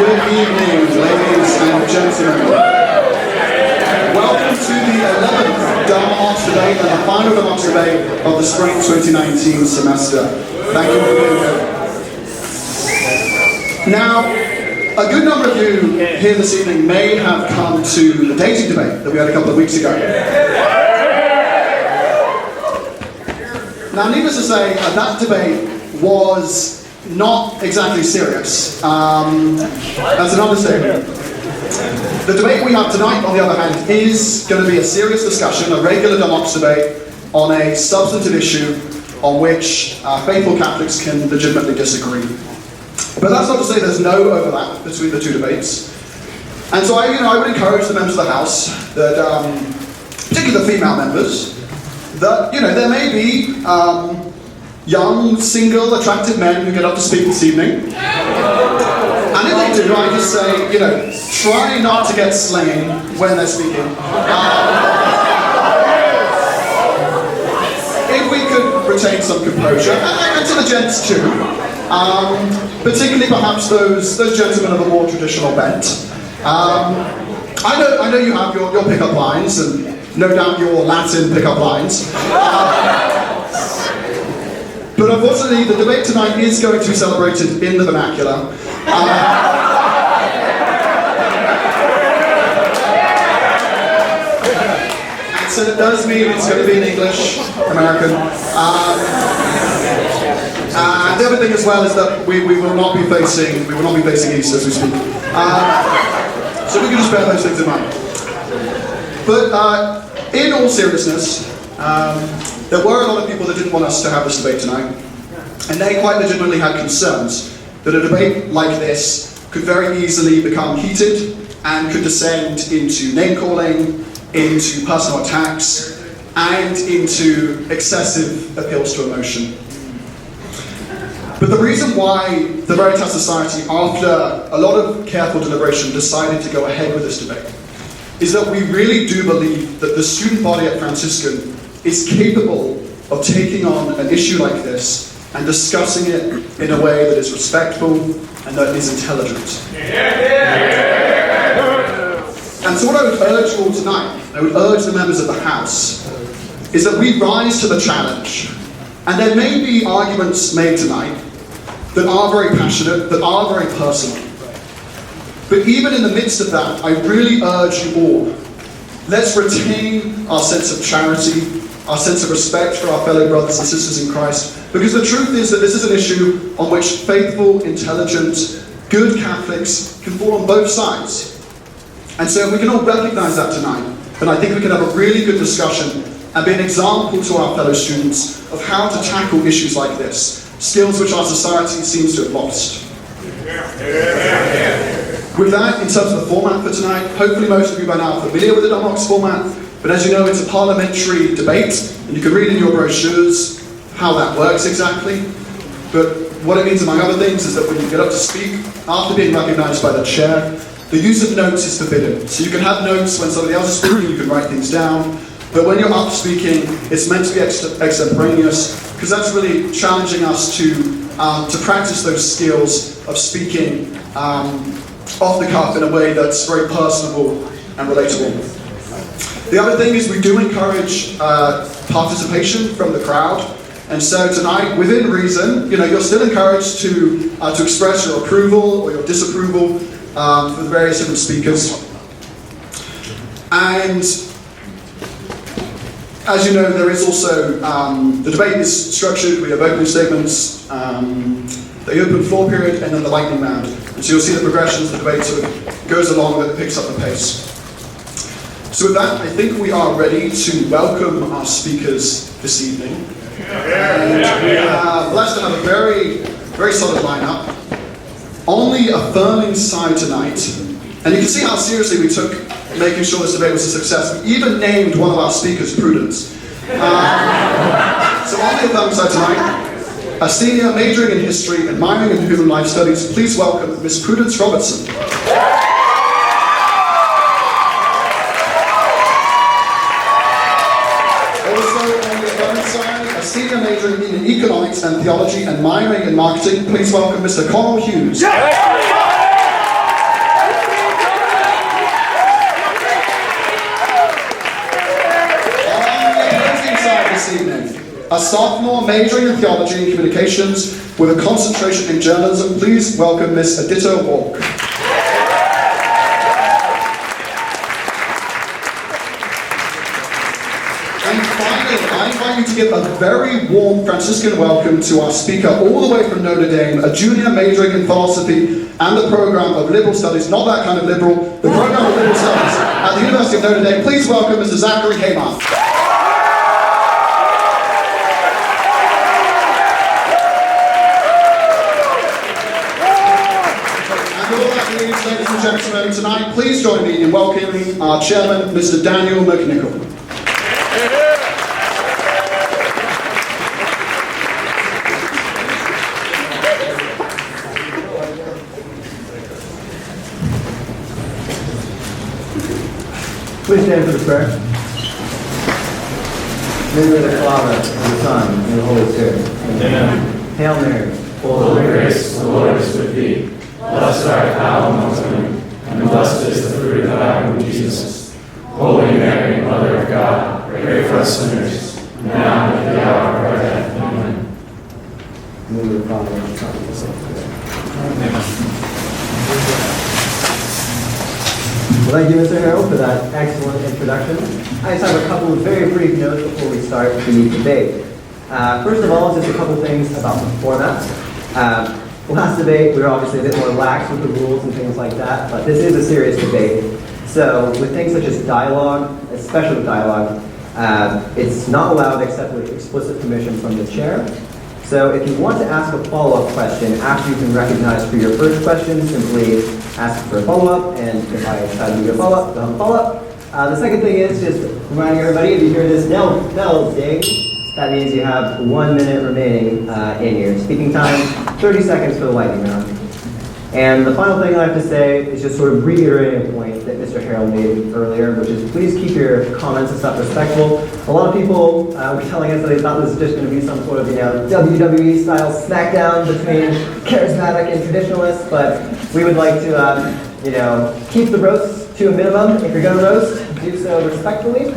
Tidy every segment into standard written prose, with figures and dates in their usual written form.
Good evening, ladies and gentlemen. Welcome to the 11th Dharma Arts Debate and the final Dharma Arts Debate of the Spring 2019 semester. Thank you for being here. Now, a good number of you here this evening may have come to the dating debate that we had a couple of weeks ago. Now, needless to say, that debate was not exactly serious. That's an understatement. The debate we have tonight, on the other hand, is going to be a serious discussion, a regular Dharma debate on a substantive issue on which faithful Catholics can legitimately disagree. But that's not to say there's no overlap between the two debates. And so I would encourage the members of the House, that, particularly the female members, that there may be young, single, attractive men who get up to speak this evening. And if they do, I just say, try not to get slain when they're speaking. If we could retain some composure, and to the gents too, particularly perhaps those gentlemen of a more traditional bent. I know you have your pickup lines, and no doubt your Latin pickup lines. But unfortunately, the debate tonight is going to be celebrated in the vernacular. And so it does mean it's going to be in English, American. And the other thing as well is that we will not be facing East as we speak. So we can just bear those things in mind. But in all seriousness, there were a lot of people that didn't want us to have this debate tonight, and they quite legitimately had concerns that a debate like this could very easily become heated and could descend into name-calling, into personal attacks, and into excessive appeals to emotion. But the reason why the Veritas Society, after a lot of careful deliberation, decided to go ahead with this debate is that we really do believe that the student body at Franciscan is capable of taking on an issue like this and discussing it in a way that is respectful and that is intelligent. And so what I would urge you all tonight, I would urge the members of the House, is that we rise to the challenge. And there may be arguments made tonight that are very passionate, that are very personal. But even in the midst of that, I really urge you all, let's retain our sense of charity, our sense of respect for our fellow brothers and sisters in Christ, because the truth is that this is an issue on which faithful, intelligent, good Catholics can fall on both sides. And so if we can all recognize that tonight, then I think we can have a really good discussion and be an example to our fellow students of how to tackle issues like this, skills which our society seems to have lost. With that, in terms of the format for tonight, hopefully most of you by now are familiar with the Dharma format, but as you know, it's a parliamentary debate, and you can read in your brochures how that works exactly. But what it means, among other things, is that when you get up to speak, after being recognized by the chair, the use of notes is forbidden. So you can have notes when somebody else is speaking, you can write things down, but when you're up speaking, it's meant to be extemporaneous, because that's really challenging us to practice those skills of speaking off the cuff in a way that's very personable and relatable. The other thing is we do encourage participation from the crowd, and so tonight, within reason, you're still encouraged to express your approval or your disapproval for the various different speakers. And as you know, there is also, the debate is structured, we have opening statements, the open floor period, and then the lightning round. And so you'll see the progression as the debate sort of goes along and it picks up the pace. So with that, I think we are ready to welcome our speakers this evening. And we are blessed to have a very, very solid lineup. On the affirming side tonight, and you can see how seriously we took making sure this debate was a success. We even named one of our speakers Prudence. So on the affirming side tonight, a senior majoring in history and minoring in human life studies, please welcome Miss Prudence Robertson. Also on the affirming side, a senior majoring in economics and theology and minoring in marketing, please welcome Mr. Connell Hughes. Also a sophomore majoring in theology and communications with a concentration in journalism. Please welcome Miss Adito Walk. And finally, I invite you to give a very warm Franciscan welcome to our speaker all the way from Notre Dame, a junior majoring in philosophy and the program of liberal studies, not that kind of liberal, the program of liberal studies at the University of Notre Dame. Please welcome Mr. Zachary Hayman. And all that means, ladies and gentlemen, tonight, please join me in welcoming our chairman, Mr. Daniel McNichol. Please stand for the prayer. In the name of the Father, and the Son, and the Holy Spirit. Amen. Hail Mary, full of grace, the Lord is with thee. Blessed art thou amongst women, and blessed is the fruit of thy womb, Jesus. Holy Mary, Mother of God, pray for us sinners, now and at the hour of our death. Amen. In the name of the Father, and the Son, and the Holy Spirit. Amen. Well, thank you, Mr. Harrell, for that excellent introduction. I just have a couple of very brief notes before we start the debate. First of all, just a couple things about the format. Last debate, we were obviously a bit more lax with the rules and things like that, but this is a serious debate. So with things such as dialogue, especially dialogue, it's not allowed except with explicit permission from the chair. So if you want to ask a follow-up question after you've been recognized for your first question, simply ask for a follow-up, and if I decide to give you a follow-up, you'll have a follow-up. The second thing is just reminding everybody, if you hear this bell ding, that means you have 1 minute remaining in your speaking time, 30 seconds for the lightning round. And the final thing I have to say is just sort of reiterating a point that Mr. Harrell made earlier, which is please keep your comments and stuff respectful. A lot of people were telling us that they thought this was just going to be some sort of, WWE style smackdown between charismatic and traditionalists, but we would like to, keep the roasts to a minimum. If you're going to roast, do so respectfully.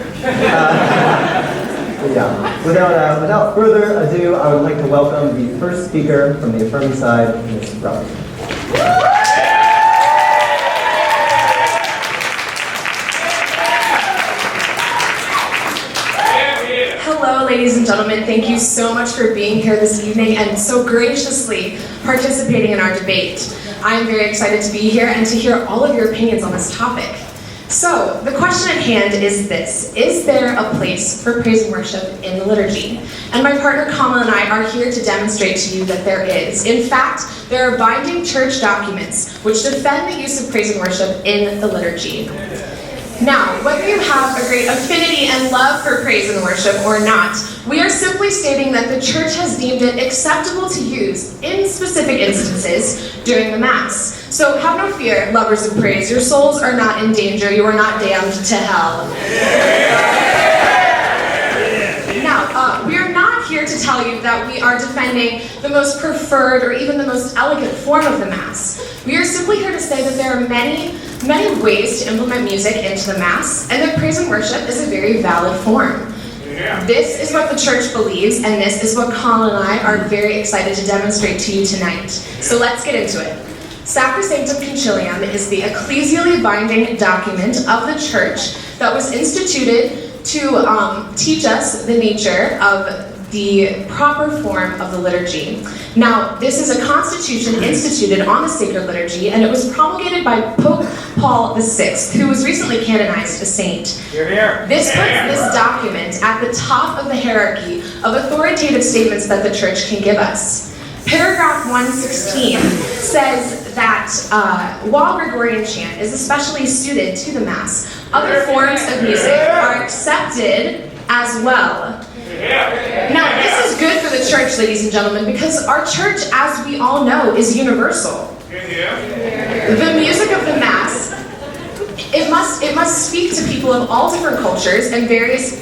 Without further ado, I would like to welcome the first speaker from the affirming side, Ms. Robertson. Hello, ladies and gentlemen. Thank you so much for being here this evening and so graciously participating in our debate. I'm very excited to be here and to hear all of your opinions on this topic. So, the question at hand is this: is there a place for praise and worship in the liturgy? And my partner Kamal and I are here to demonstrate to you that there is. In fact, there are binding church documents which defend the use of praise and worship in the liturgy. Now, whether you have a great affinity and love for praise and worship or not, we are simply stating that the church has deemed it acceptable to use in specific instances during the Mass. So have no fear, lovers of praise. Your souls are not in danger. You are not damned to hell. Now, we are not here to tell you that we are defending the most preferred or even the most elegant form of the Mass. We are simply here to say that there are many ways to implement music into the Mass, and that praise and worship is a very valid form. Yeah. This is what the church believes, and this is what Colin and I are very excited to demonstrate to you tonight. So let's get into it. Sacrosanctum Concilium is the ecclesially binding document of the church that was instituted to teach us the nature of the proper form of the liturgy. Now, this is a constitution instituted on the sacred liturgy, and it was promulgated by Pope Paul VI, who was recently canonized a saint. This puts this document at the top of the hierarchy of authoritative statements that the church can give us. Paragraph 116 says that while Gregorian chant is especially suited to the Mass, other forms of music are accepted as well. Now, this is good for the church, ladies and gentlemen, because our church, as we all know, is universal. The music of the Mass, it must speak to people of all different cultures and various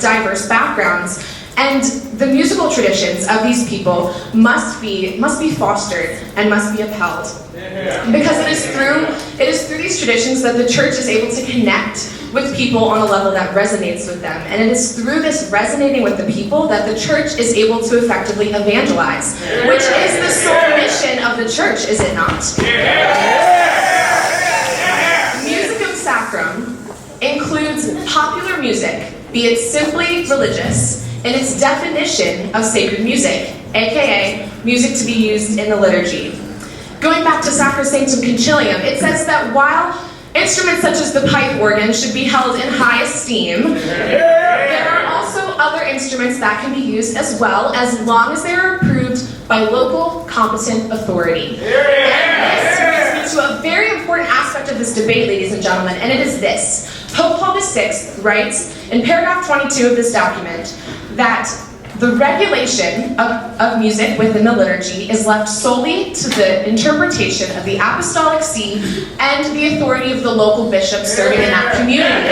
diverse backgrounds. And the musical traditions of these people must be fostered and must be upheld. Because it is through these traditions that the church is able to connect with people on a level that resonates with them. And it is through this resonating with the people that the church is able to effectively evangelize, which is the sole mission of the church, is it not? Musicum sacrum includes popular music, be it simply religious, in its definition of sacred music, aka music to be used in the liturgy. Going back to Sacrosanctum Concilium, it says that while instruments such as the pipe organ should be held in high esteem, there are also other instruments that can be used as well, as long as they are approved by local competent authority. And this brings me to a very important aspect of this debate, ladies and gentlemen, and it is this. Pope Paul VI writes in paragraph 22 of this document that the regulation of music within the liturgy is left solely to the interpretation of the Apostolic See and the authority of the local bishop serving in that community.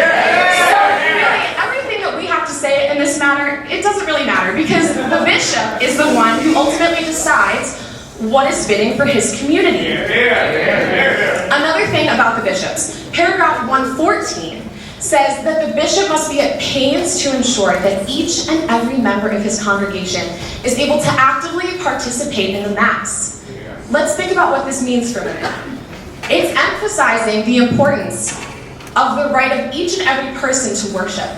So really, everything that we have to say in this matter, it doesn't really matter, because the bishop is the one who ultimately decides what is fitting for his community. Another thing about the bishops, paragraph 114, says that the bishop must be at pains to ensure that each and every member of his congregation is able to actively participate in the Mass. Let's think about what this means for a minute. It's emphasizing the importance of the right of each and every person to worship.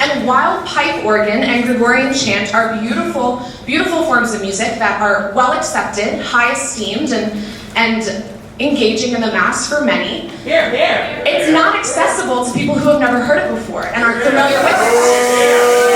And while pipe organ and Gregorian chant are beautiful, beautiful forms of music that are well accepted, high esteemed, and engaging in the Mass for many, it's not accessible to people who have never heard it before and aren't familiar with it.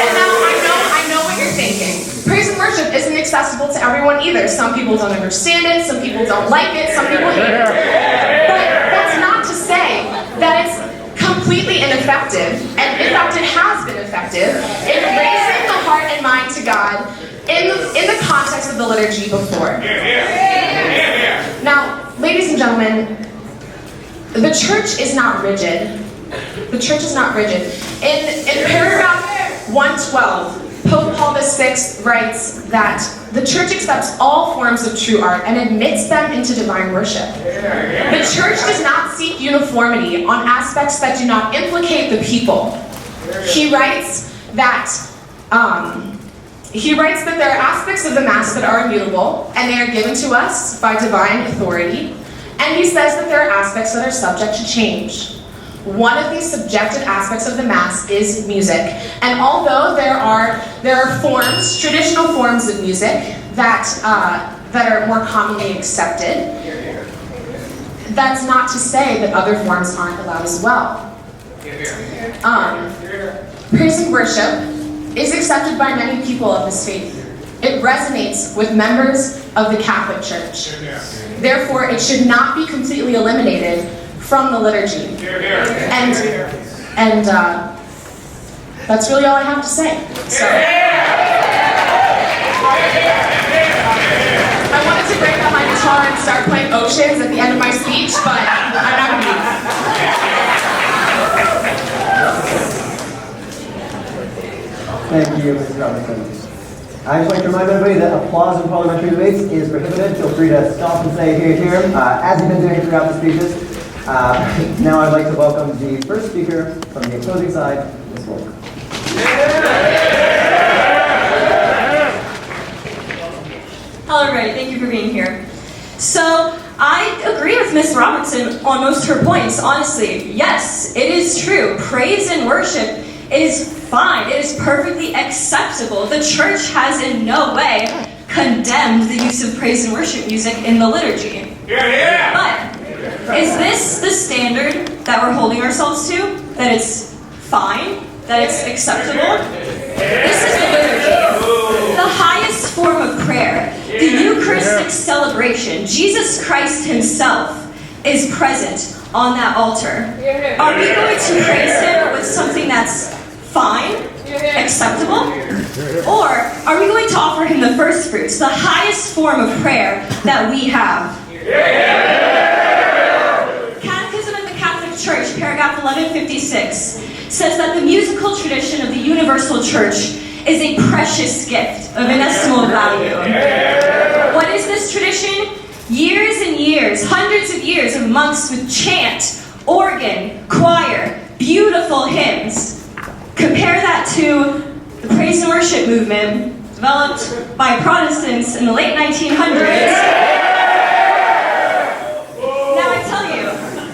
And now I know what you're thinking. Praise and worship isn't accessible to everyone either. Some people don't understand it, some people don't like it, some people hate it. But that's not to say that it's completely ineffective, and in fact it has been effective, in raising the heart and mind to God in the context of the liturgy before. Now, ladies and gentlemen, the church is not rigid. The church is not rigid. In paragraph 112, Pope Paul VI writes that the church accepts all forms of true art and admits them into divine worship. The church does not seek uniformity on aspects that do not implicate the people. He writes that there are aspects of the Mass that are immutable, and they are given to us by divine authority. And he says that there are aspects that are subject to change. One of these subjected aspects of the Mass is music. And although there are forms, traditional forms of music that are more commonly accepted, that's not to say that other forms aren't allowed as well. Praise and worship is accepted by many people of this faith. It resonates with members of the Catholic Church. Therefore, it should not be completely eliminated from the liturgy. And that's really all I have to say. So, I wanted to break out my guitar and start playing Oceans at the end of my speech, but I'm not going to do that. Thank you, Mrs. Robinson. I just like to remind everybody that applause in parliamentary debates is prohibited. Feel free to stop and say hear, hear, as you've been doing throughout the speeches. Now I'd like to welcome the first speaker from the opposing side, Ms. Volk. Hello everybody, thank you for being here. So, I agree with Ms. Robinson on most of her points, honestly. Yes, it is true. Praise and worship is fine. It is perfectly acceptable. The church has in no way condemned the use of praise and worship music in the liturgy. But is this the standard that we're holding ourselves to? That it's fine? That it's acceptable? This is the liturgy. The highest form of prayer. The Eucharistic celebration. Jesus Christ himself is present on that altar. Are we going to praise him with something that's fine, acceptable? Or are we going to offer him the first fruits, the highest form of prayer that we have? Catechism of the Catholic Church, paragraph 1156, says that the musical tradition of the universal church is a precious gift of inestimable value. What is this tradition? Years and years, hundreds of years of monks with chant, organ, choir, beautiful hymns. Compare that to the praise and worship movement developed by Protestants in the late 1900s. Now I tell you,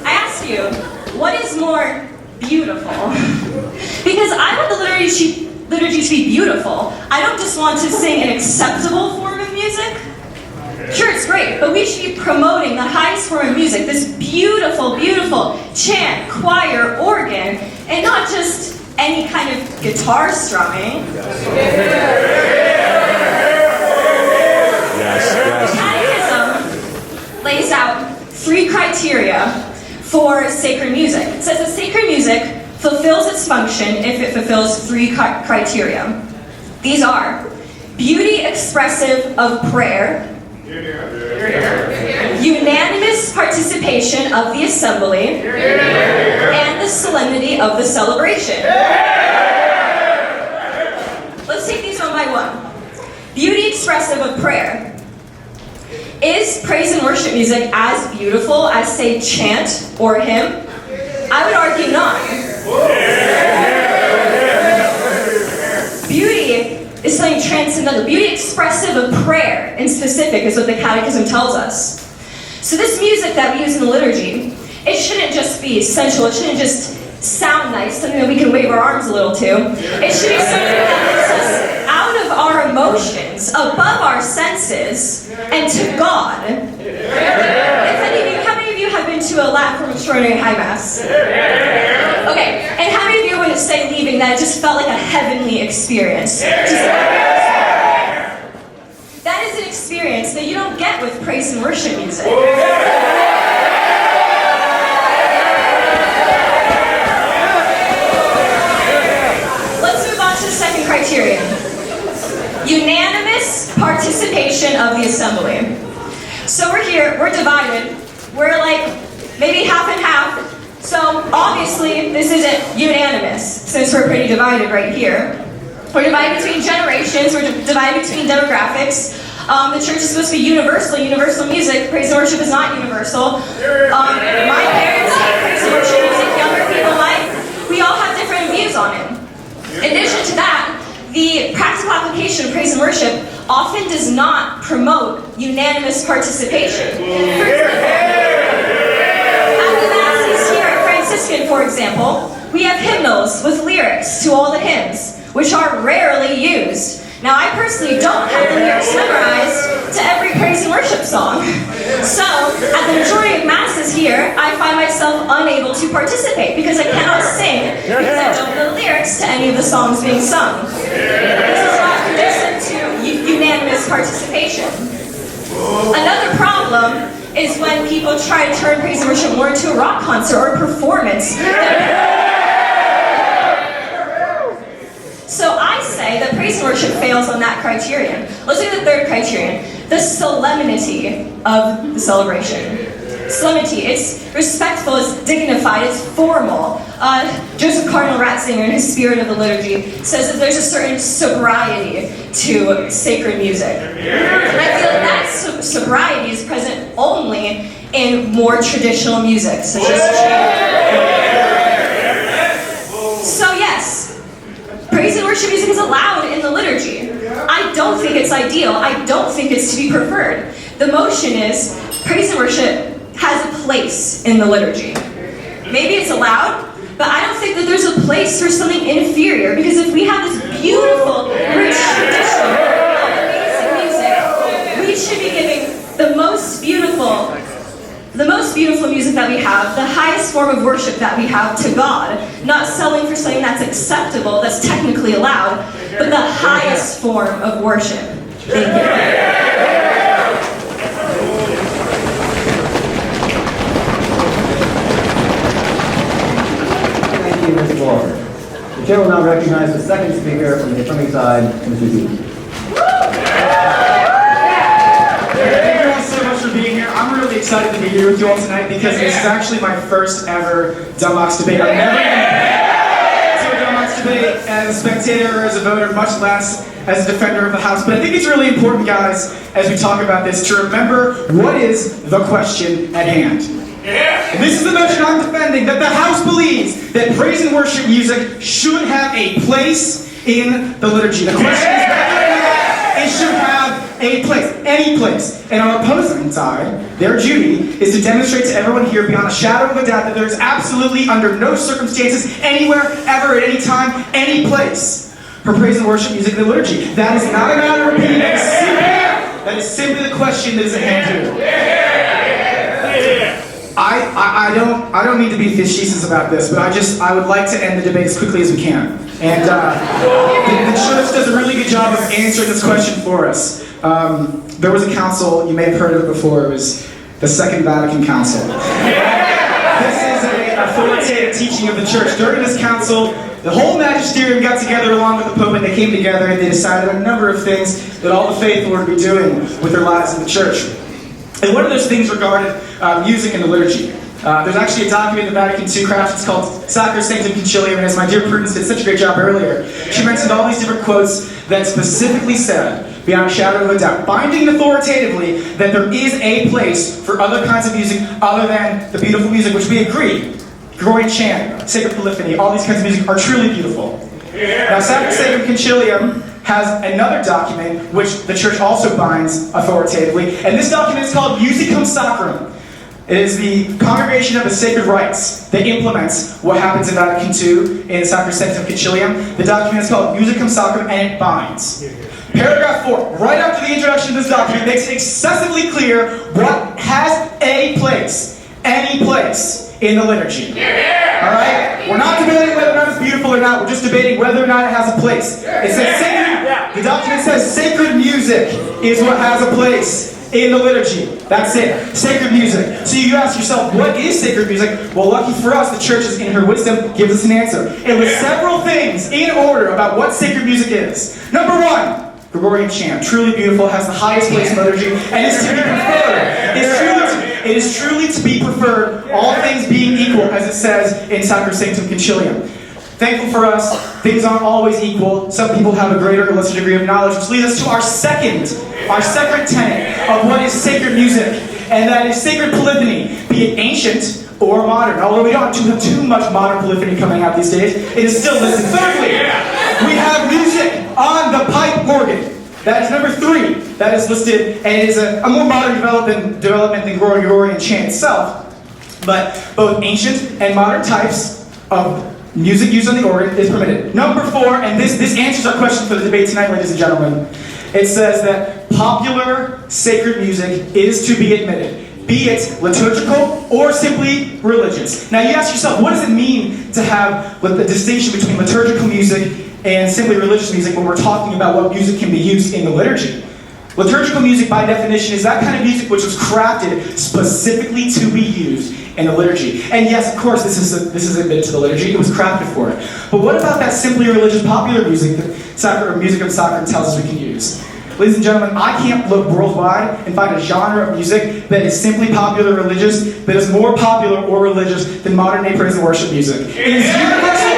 I ask you, what is more beautiful? Because I want the liturgy to be beautiful. I don't just want to sing an acceptable form of music. Sure, it's great, but we should be promoting the highest form of music, this beautiful, beautiful chant, choir, organ, and not just any kind of guitar strumming. The Catechism lays out 3 criteria for sacred music. It says that sacred music fulfills its function if it fulfills 3 criteria. These are beauty expressive of prayer, unanimous participation of the assembly, and the solemnity of the celebration. Let's take these one by one. Beauty expressive of prayer. Is praise and worship music as beautiful as, say, chant or hymn? I would argue not. Beauty is something transcendental. Beauty expressive of prayer, in specific, is what the Catechism tells us. So this music that we use in the liturgy, it shouldn't just be sensual. It shouldn't just sound nice, something that we can wave our arms a little to. It should be something that lifts us out of our emotions, above our senses, and to God. How many of you have been to a Latin from Extraordinary High Mass? Okay, and how many of you would say leaving that it just felt like a heavenly experience? That is an experience that you don't get with praise and worship music. Let's move on to the second criterion. Unanimous participation of the assembly. So we're here, we're divided. We're like maybe half and half. So obviously this isn't unanimous, since we're pretty divided right here. We're divided between generations, we're divided between demographics. The church is supposed to be universal music. Praise and worship is not universal. My parents like praise and worship music, younger people like. We all have different views on it. In addition to that, the practical application of praise and worship often does not promote unanimous participation. For example, at the Masses here at Franciscan, for example, we have hymnals with lyrics to all the hymns, which are rarely used. Now, I personally don't have the lyrics memorized to every praise and worship song. So, at the majority of Masses here, I find myself unable to participate because I cannot sing because I don't know the lyrics to any of the songs being sung. This is not conducive to unanimous participation. Another problem is when people try to turn praise and worship more into a rock concert or a performance. So I say that praise and worship fails on that criterion. Let's look at the third criterion, the solemnity of the celebration. Solemnity, it's respectful, it's dignified, it's formal. Joseph Cardinal Ratzinger, in his Spirit of the Liturgy, says that there's a certain sobriety to sacred music. And I feel like that sobriety is present only in more traditional music, such as chant. So yes, praise and worship music is allowed in the liturgy. I don't think it's ideal. I don't think it's to be preferred. The motion is praise and worship has a place in the liturgy. Maybe it's allowed, but I don't think that there's a place for something inferior, because if we have this beautiful, rich tradition of amazing music, we should be giving the most beautiful music that we have, the highest form of worship that we have to God, not selling for something that's acceptable, that's technically allowed, but the highest form of worship. Thank you. Thank you, Ms. Moore. The chair will now recognize the second speaker from the affirming side, Mr. D. Thank you all so much for being here. I'm really excited to be here with you all tonight because this is actually my first ever Dumbox debate. I've never been to a Dumbox debate as a spectator or as a voter, much less as a defender of the House. But I think it's really important, guys, as we talk about this, to remember what is the question at hand. And this is the motion I'm defending, that the House believes that praise and worship music should have a place in the liturgy. The question is whether or not it should have a place, any place. And our opposing side, their duty, is to demonstrate to everyone here beyond a shadow of a doubt that there is absolutely, under no circumstances, anywhere, ever, at any time, any place for praise and worship music in the liturgy. That is not a matter of opinion. That is simply the question that is at hand here. I don't mean to be facetious about this, but I would like to end the debate as quickly as we can. And the church does a really good job of answering this question for us. There was a council, you may have heard of it before, it was the Second Vatican Council. This is an authoritative teaching of the church. During this council, the whole magisterium got together along with the Pope, and they came together and they decided on a number of things that all the faithful were to be doing with their lives in the church. And one of those things regarded music in the liturgy. There's actually a document in the Vatican II craft, it's called Sacrosanctum Concilium, and as my dear Prudence did such a great job earlier, she mentioned all these different quotes that specifically said, beyond a shadow of a doubt, binding authoritatively, that there is a place for other kinds of music other than the beautiful music, which we agree, Gregorian chant, sacred polyphony, all these kinds of music are truly beautiful. Now, Sacrosanctum Concilium has another document which the church also binds authoritatively, and this document is called Musicum Sacrum. It is the Congregation of the Sacred Rites that implements what happens in Vatican II in Sacrosanctum Concilium. The document is called Musicum Sacrum, and it binds. Paragraph 4, right after the introduction of this document, makes it excessively clear what has a place, any place, in the liturgy. Alright? We're not debating whether or not it's beautiful or not, we're just debating whether or not it has a place. It says sacred, the document says sacred music is what has a place in the liturgy. That's it. Sacred music. So you ask yourself, what is sacred music? Well, lucky for us, the church, in her wisdom, gives us an answer. It lists several things in order about what sacred music is. Number 1, Gregorian chant. Truly beautiful, has the highest place in liturgy, and is to be preferred. It is truly to be preferred, all things being equal, as it says in Sacrosanctum Concilium. Thankful for us, things aren't always equal. Some people have a greater or lesser degree of knowledge, which leads us to our second tenet of what is sacred music, and that is sacred polyphony, be it ancient or modern. Although we don't have too much modern polyphony coming out these days, it is still listed. Thirdly, we have music on the pipe organ. That is number 3. That is listed, and it is a more modern development than Gregorian chant itself. But both ancient and modern types of music used on the organ is permitted. Number 4, and this answers our question for the debate tonight, ladies and gentlemen. It says that popular sacred music is to be admitted, be it liturgical or simply religious. Now you ask yourself, what does it mean to have the distinction between liturgical music and simply religious music when we're talking about what music can be used in the liturgy? Liturgical music, by definition, is that kind of music which was crafted specifically to be used in the liturgy. And yes, of course, this is admitted to the liturgy. It was crafted for it. But what about that simply religious popular music that Musicum Sacrum tells us we can use? Ladies and gentlemen, I can't look worldwide and find a genre of music that is simply popular religious, that is more popular or religious than modern-day praise and worship music. It is universal,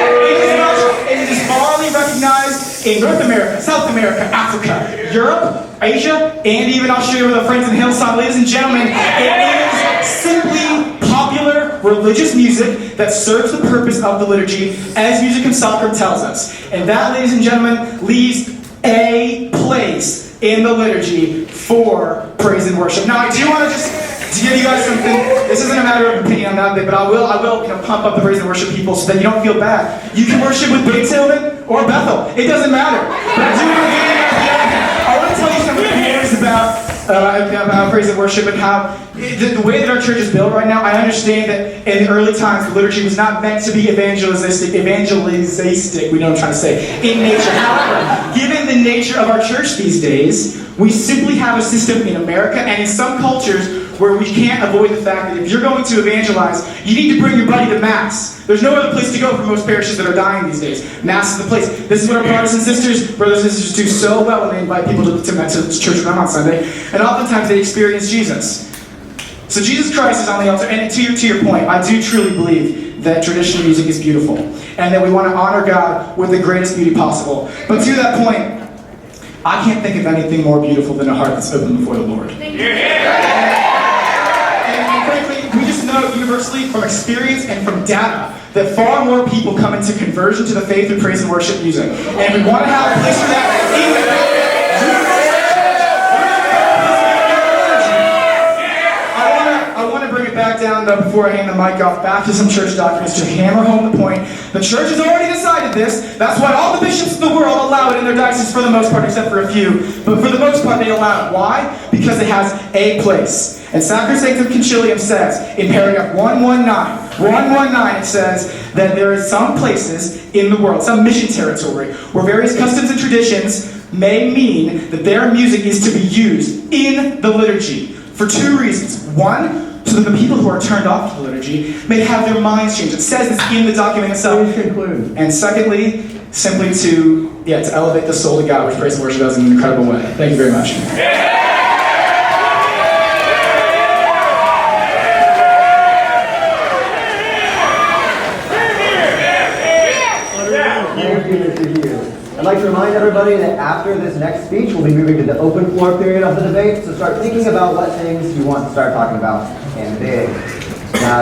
it is morally recognized in North America, South America, Africa, Europe, Asia, and even Australia with our friends in Hillsong. Ladies and gentlemen, it is simply popular religious music that serves the purpose of the liturgy, as Musicum Sacrum tells us. And that, ladies and gentlemen, leaves a place in the liturgy for praise and worship. Now, I do want to just give you guys something. This isn't a matter of opinion on that bit, but I will pump up the praise and worship people so that you don't feel bad. You can worship with Beethoven or Bethel. It doesn't matter. But I do want to give you I want to tell you some things about praise and worship and how the way that our church is built right now. I understand that in the early times the liturgy was not meant to be evangelistic, we know what I'm trying to say, in nature. However, given the nature of our church these days, we simply have a system in America and in some cultures where we can't avoid the fact that if you're going to evangelize, you need to bring your buddy to Mass. There's no other place to go for most parishes that are dying these days. Mass is the place. This is what our Protestant brothers and sisters do so well when they invite people to church with them on Sunday. And oftentimes they experience Jesus. So Jesus Christ is on the altar. And to your point, I do truly believe that traditional music is beautiful. And that we want to honor God with the greatest beauty possible. But to that point, I can't think of anything more beautiful than a heart that's open before the Lord. universally from experience and from data that far more people come into conversion to the faith through praise and worship music. And if we want to have a place for that, I want to bring it back down, though, before I hand the mic off, back to some church documents to hammer home the point. The church has already decided this. That's why all the bishops of the world allow it in their dioceses for the most part, except for a few. But for the most part, they allow it. Why? Because it has a place. And Sacrosanctum Concilium says, in paragraph 119, it says that there is some places in the world, some mission territory, where various customs and traditions may mean that their music is to be used in the liturgy for two reasons. One, so that the people who are turned off to the liturgy may have their minds changed. It says this in the document itself. Please conclude. And secondly, simply to elevate the soul to God, which praise and worship does in an incredible way. Thank you very much. I'd like to remind everybody that after this next speech, we'll be moving to the open floor period of the debate, so start thinking about what things you want to start talking about in the debate.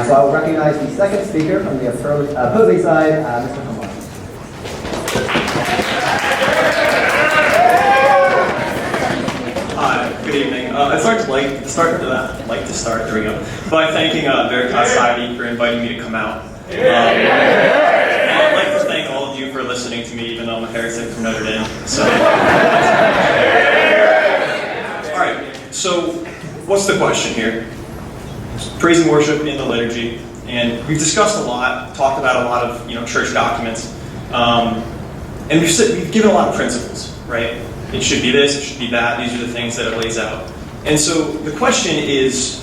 So I will recognize the second speaker from the opposing side, Mr. Humboldt. Hi, good evening. I'd like to start by thanking Veritas Society for inviting me to come out. I'd like to thank all of you for listening to me, even though I'm a heretic from Notre Dame. So, all right. So, what's the question here? Praise and worship in the liturgy, and we've discussed a lot, talked about a lot of church documents, and we've given a lot of principles, right? It should be this, it should be that. These are the things that it lays out. And so the question is,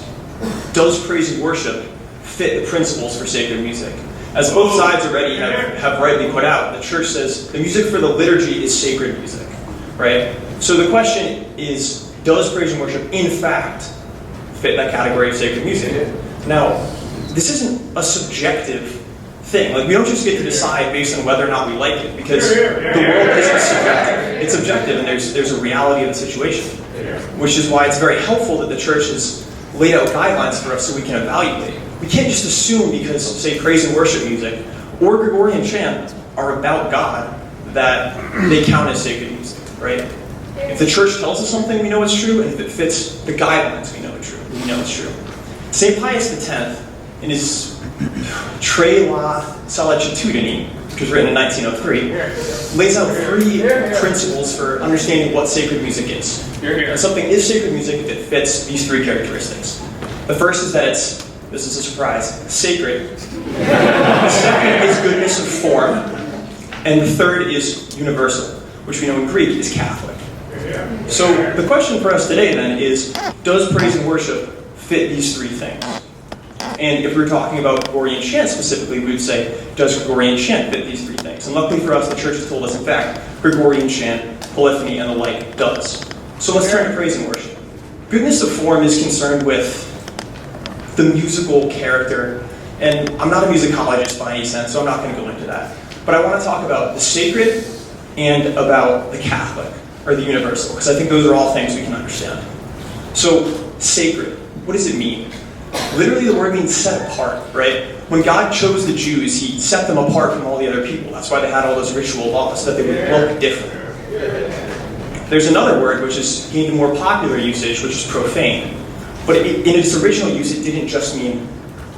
does praise and worship fit the principles for sacred music? As both sides already have rightly put out, the church says the music for the liturgy is sacred music, right? So the question is, does praise and worship in fact fit that category of sacred music? Now, this isn't a subjective thing. Like, we don't just get to decide based on whether or not we like it, because the world isn't subjective. It's objective, and there's a reality of the situation, which is why it's very helpful that the church has laid out guidelines for us so we can evaluate. We can't just assume because, say, praise and worship music or Gregorian chant are about God that they count as sacred music, right? If the church tells us something, we know it's true, and if it fits the guidelines, we know it's true. St. Pius X, in his Tre La Sollecitudini, which was written in 1903, lays out 3 principles for understanding what sacred music is. And something is sacred music if it fits these 3 characteristics. The first is that it's, this is a surprise, sacred. The second is goodness of form. And the third is universal, which we know in Greek is Catholic. So the question for us today then is, does praise and worship fit these 3 things? And if we're talking about Gregorian chant specifically, we would say, does Gregorian chant fit these 3 things? And luckily for us, the church has told us, in fact, Gregorian chant, polyphony, and the like does. So let's turn to praise and worship. Goodness of form is concerned with the musical character, and I'm not a musicologist by any sense, so I'm not going to go into that. But I want to talk about the sacred and about the Catholic, or the universal, because I think those are all things we can understand. So, sacred, what does it mean? Literally, the word means set apart, right? When God chose the Jews, He set them apart from all the other people. That's why they had all those ritual laws, so that they would look different. There's another word which has gained a more popular usage, which is profane. But in its original use, it didn't just mean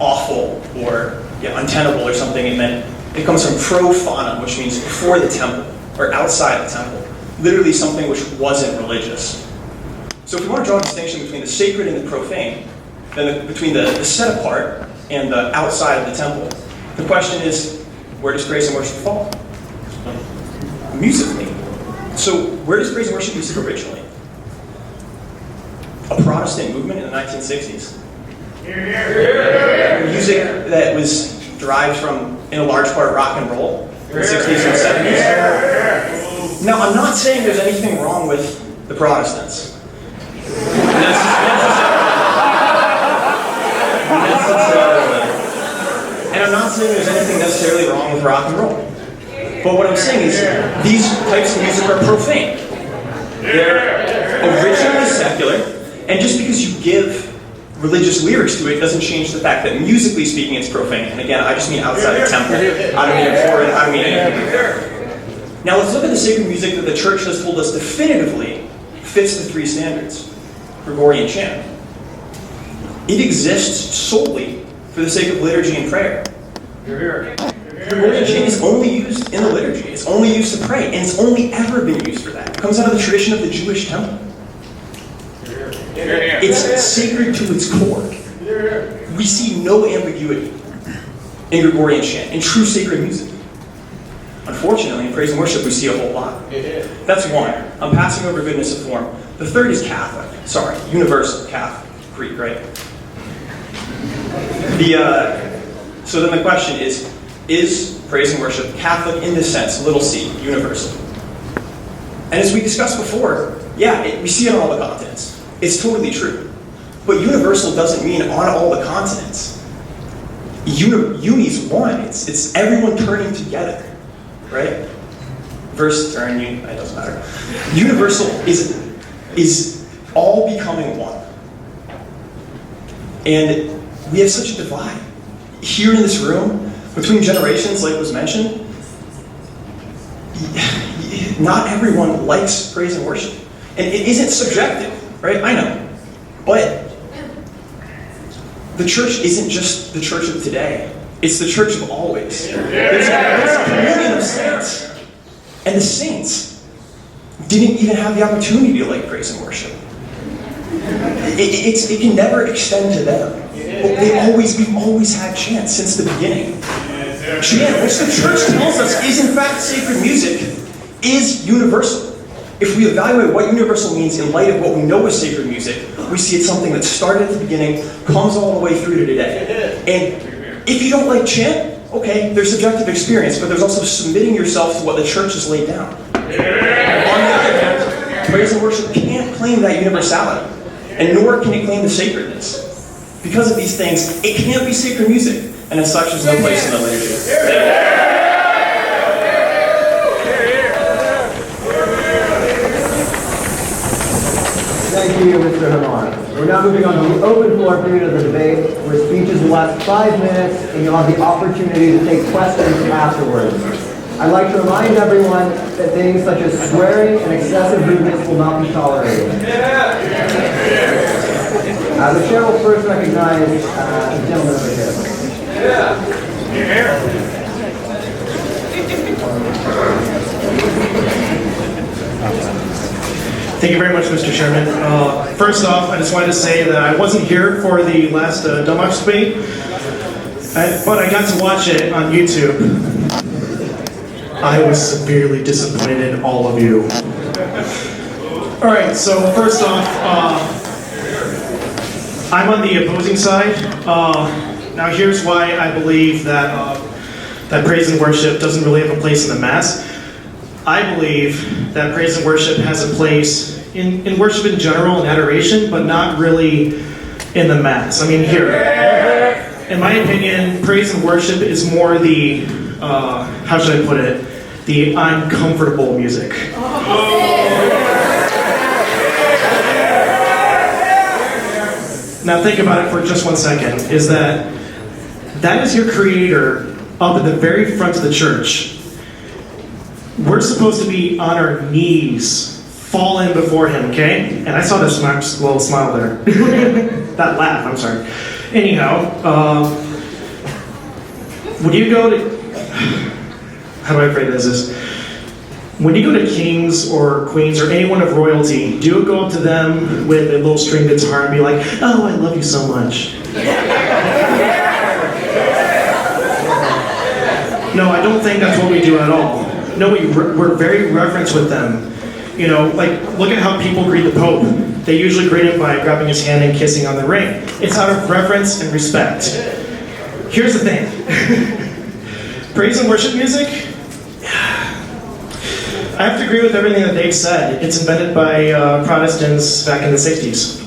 awful or untenable or something. It comes from profanum, which means before the temple or outside the temple. Literally something which wasn't religious. So if we want to draw a distinction between the sacred and the profane, then between the set apart and the outside of the temple, the question is, where does praise and worship fall? Musically. So where does praise and worship music originally? A Protestant movement in the 1960s. Music that was derived from, in a large part, rock and roll in the 60s and 70s. Now, I'm not saying there's anything wrong with the Protestants. Necessarily. And I'm not saying there's anything necessarily wrong with rock and roll. But what I'm saying is, these types of music are profane. They're originally secular, and just because you give religious lyrics to it doesn't change the fact that musically speaking it's profane. And again, I just mean outside the temple. I don't mean foreign, I don't mean anything. Now let's look at the sacred music that the church has told us definitively fits the three standards. Gregorian chant. It exists solely for the sake of liturgy and prayer. Gregorian chant is only used in the liturgy. It's only used to pray, and it's only ever been used for that. It comes out of the tradition of the Jewish temple. It's sacred to its core. We see no ambiguity in Gregorian chant, in true sacred music. Unfortunately, in praise and worship, we see a whole lot. That's one. I'm passing over goodness of form. The third is Catholic. Sorry, universal Catholic. Greek, right? So then the question is praise and worship Catholic in this sense, little c, universal? And as we discussed before, yeah, we see it on all the continents. It's totally true. But universal doesn't mean on all the continents. Uni's one. It's everyone turning together, right? Verse turn, it doesn't matter. Universal is all becoming one. And we have such a divide here in this room between generations, like was mentioned. Not everyone likes praise and worship, and it isn't subjective. Right? I know. But the church isn't just the church of today. It's the church of always. There's a communion of saints. And the saints didn't even have the opportunity to like praise and worship. It can never extend to them. We've always had chant since the beginning. Chant, which the church tells us is in fact sacred music, is universal. If we evaluate what universal means in light of what we know is sacred music, we see it's something that started at the beginning, comes all the way through to today. And if you don't like chant, okay, there's subjective experience, but there's also submitting yourself to what the church has laid down. On the other hand, praise and worship can't claim that universality, and nor can it claim the sacredness. Because of these things, it can't be sacred music, and as such, there's no place in the liturgy. Thank you, Mr. Hamar. We're now moving on to the open floor period of the debate, where speeches will last 5 minutes, and you'll have the opportunity to take questions afterwards. I'd like to remind everyone that things such as swearing and excessive rudeness will not be tolerated. The chair will first recognize the gentleman over here. Thank you very much, Mr. Chairman. First off, I just wanted to say that I wasn't here for the last Dumbox debate, but I got to watch it on YouTube. I was severely disappointed in all of you. All right, so first off, I'm on the opposing side. Now here's why I believe that that praise and worship doesn't really have a place in the Mass. I believe that praise and worship has a place in worship in general and adoration, but not really in the Mass. I mean, here, in my opinion, praise and worship is more the, how should I put it, the I'm comfortable music. Now think about it for just 1 second, is that is your Creator up at the very front of the church. We're supposed to be on our knees, falling before Him, okay? And I saw this little smile there. That laugh, I'm sorry. Anyhow, when you go to... How do I phrase this? When you go to kings or queens or anyone of royalty, do you go up to them with a little string guitar and be like, oh, I love you so much? No, I don't think that's what we do at all. No, we're very reverent with them. You know, like, look at how people greet the Pope. They usually greet him by grabbing his hand and kissing on the ring. It's out of reverence and respect. Here's the thing. Praise and worship music, I have to agree with everything that they've said. It's invented by Protestants back in the 60s.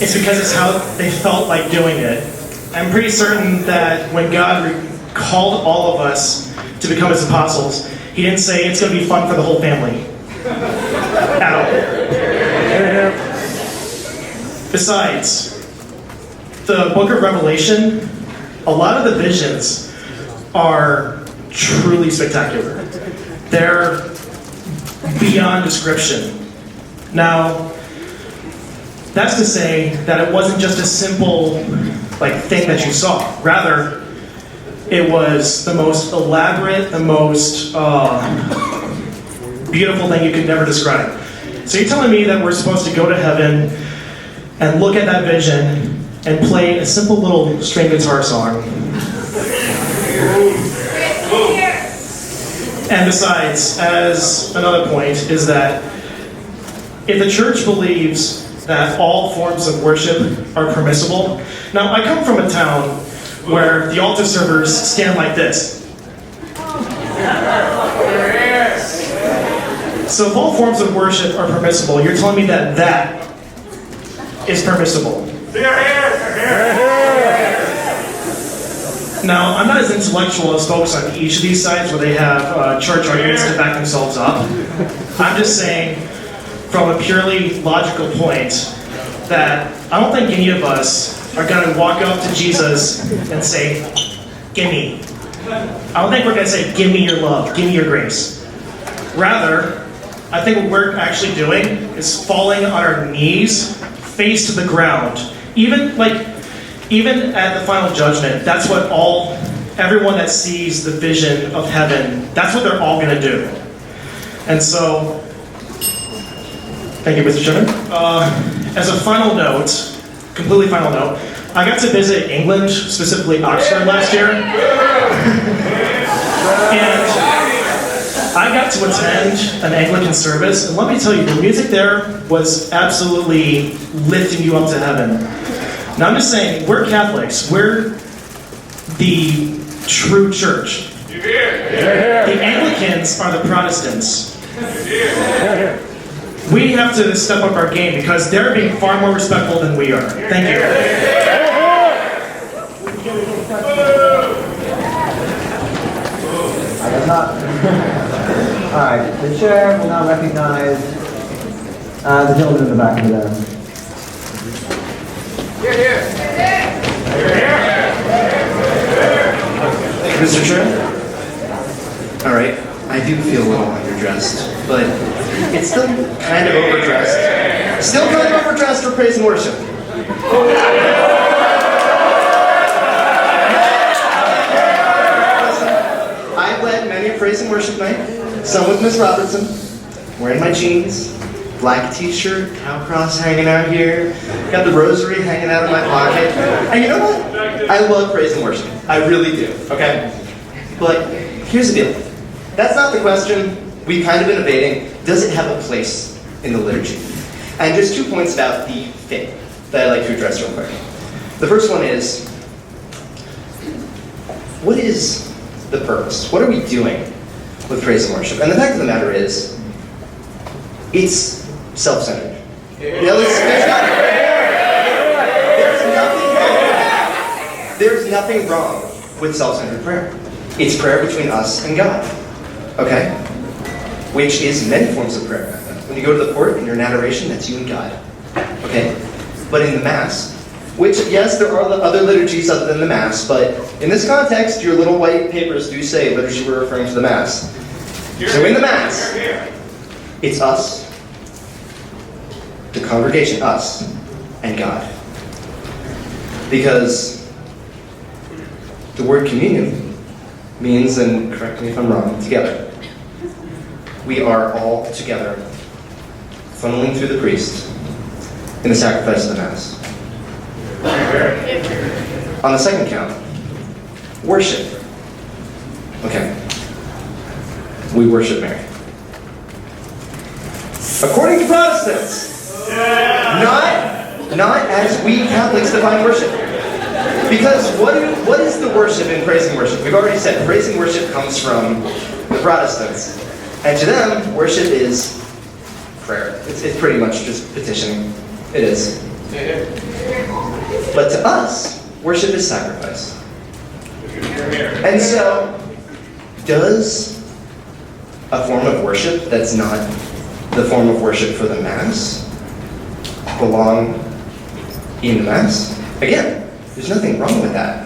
It's because it's how they felt like doing it. I'm pretty certain that when God called all of us to become His apostles, He didn't say it's going to be fun for the whole family. At all. Besides, the book of Revelation, a lot of the visions are truly spectacular. They're beyond description. Now, that's to say that it wasn't just a simple thing that you saw. Rather, it was the most elaborate, the most beautiful thing you could never describe. So you're telling me that we're supposed to go to heaven and look at that vision and play a simple little string guitar song. And besides, as another point, is that if the church believes that all forms of worship are permissible, now I come from a town where the altar servers stand like this. So if all forms of worship are permissible, you're telling me that that is permissible. Now, I'm not as intellectual as folks on each of these sides where they have church arguments to back themselves up. I'm just saying, from a purely logical point, that I don't think any of us are going to walk up to Jesus and say, "Gimme." I don't think we're going to say, "Give me your love, give me your grace." Rather, I think what we're actually doing is falling on our knees, face to the ground. Even at the final judgment, that's what everyone that sees the vision of heaven, that's what they're all going to do. And so, thank you, Mr. Chairman. As a final note, completely final note, I got to visit England, specifically Oxford last year. And I got to attend an Anglican service, and let me tell you, the music there was absolutely lifting you up to heaven. Now I'm just saying, we're Catholics. We're the true church. The Anglicans are the Protestants. We have to step up our game because they're being far more respectful than we are. Thank you. I guess not. Alright, the chair will now recognize the gentleman in the back of the Mr. Chair? Alright, I do feel a little underdressed, but it's still kind of overdressed. Still kind of overdressed for praise and worship. I've led many a praise and worship night, some with Miss Robertson, wearing my jeans, black t-shirt, cow cross hanging out here, got the rosary hanging out of my pocket. And you know what? I love praise and worship. I really do, okay? But here's the deal. That's not the question. We've kind of been debating, does it have a place in the liturgy? And just 2 points about the fit that I'd like to address real quick. The first one is, what is the purpose? What are we doing with praise and worship? And the fact of the matter is, it's self-centered. There's nothing wrong with self-centered prayer. It's prayer between us and God, okay? Which is many forms of prayer. When you go to the court and you're in adoration, that's you and God, okay? But in the Mass, which, yes, there are other liturgies other than the Mass, but in this context, your little white papers do say liturgy we're referring to the Mass. So in the Mass, it's us, the congregation, us, and God. Because the word communion means, and correct me if I'm wrong, together. We are all together, funneling through the priest in the sacrifice of the Mass. On the second count, worship. Okay. We worship Mary. According to Protestants, not as we Catholics define worship. Because what is the worship in praise and worship? We've already said praise and worship comes from the Protestants. And to them, worship is prayer. It's pretty much just petitioning. It is. But to us, worship is sacrifice. And so, does a form of worship that's not the form of worship for the Mass belong in the Mass. Again, there's nothing wrong with that.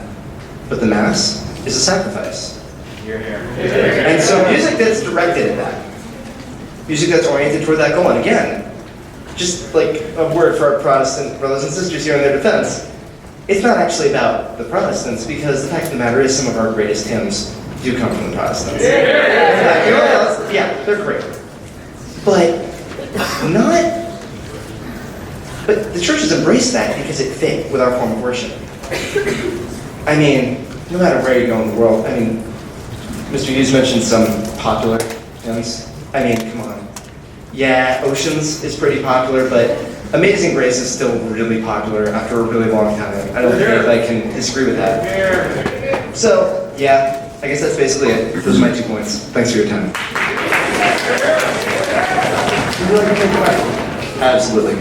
But the Mass is a sacrifice. And so music that's directed at that, music that's oriented toward that goal, and again, just like a word for our Protestant brothers and sisters here in their defense, it's not actually about the Protestants, because the fact of the matter is some of our greatest hymns do come from the Protestants. Yeah, they're great. But the church has embraced that because it fit with our form of worship. I mean, no matter where you go in the world, I mean, Mr. Hughes mentioned some popular hymns. I mean, come on. Yeah, Oceans is pretty popular, but Amazing Grace is still really popular after a really long time. I don't think I can disagree with that. So, yeah, I guess that's basically it. Those are my 2 points. Thanks for your time. Would you like to take a question? Absolutely.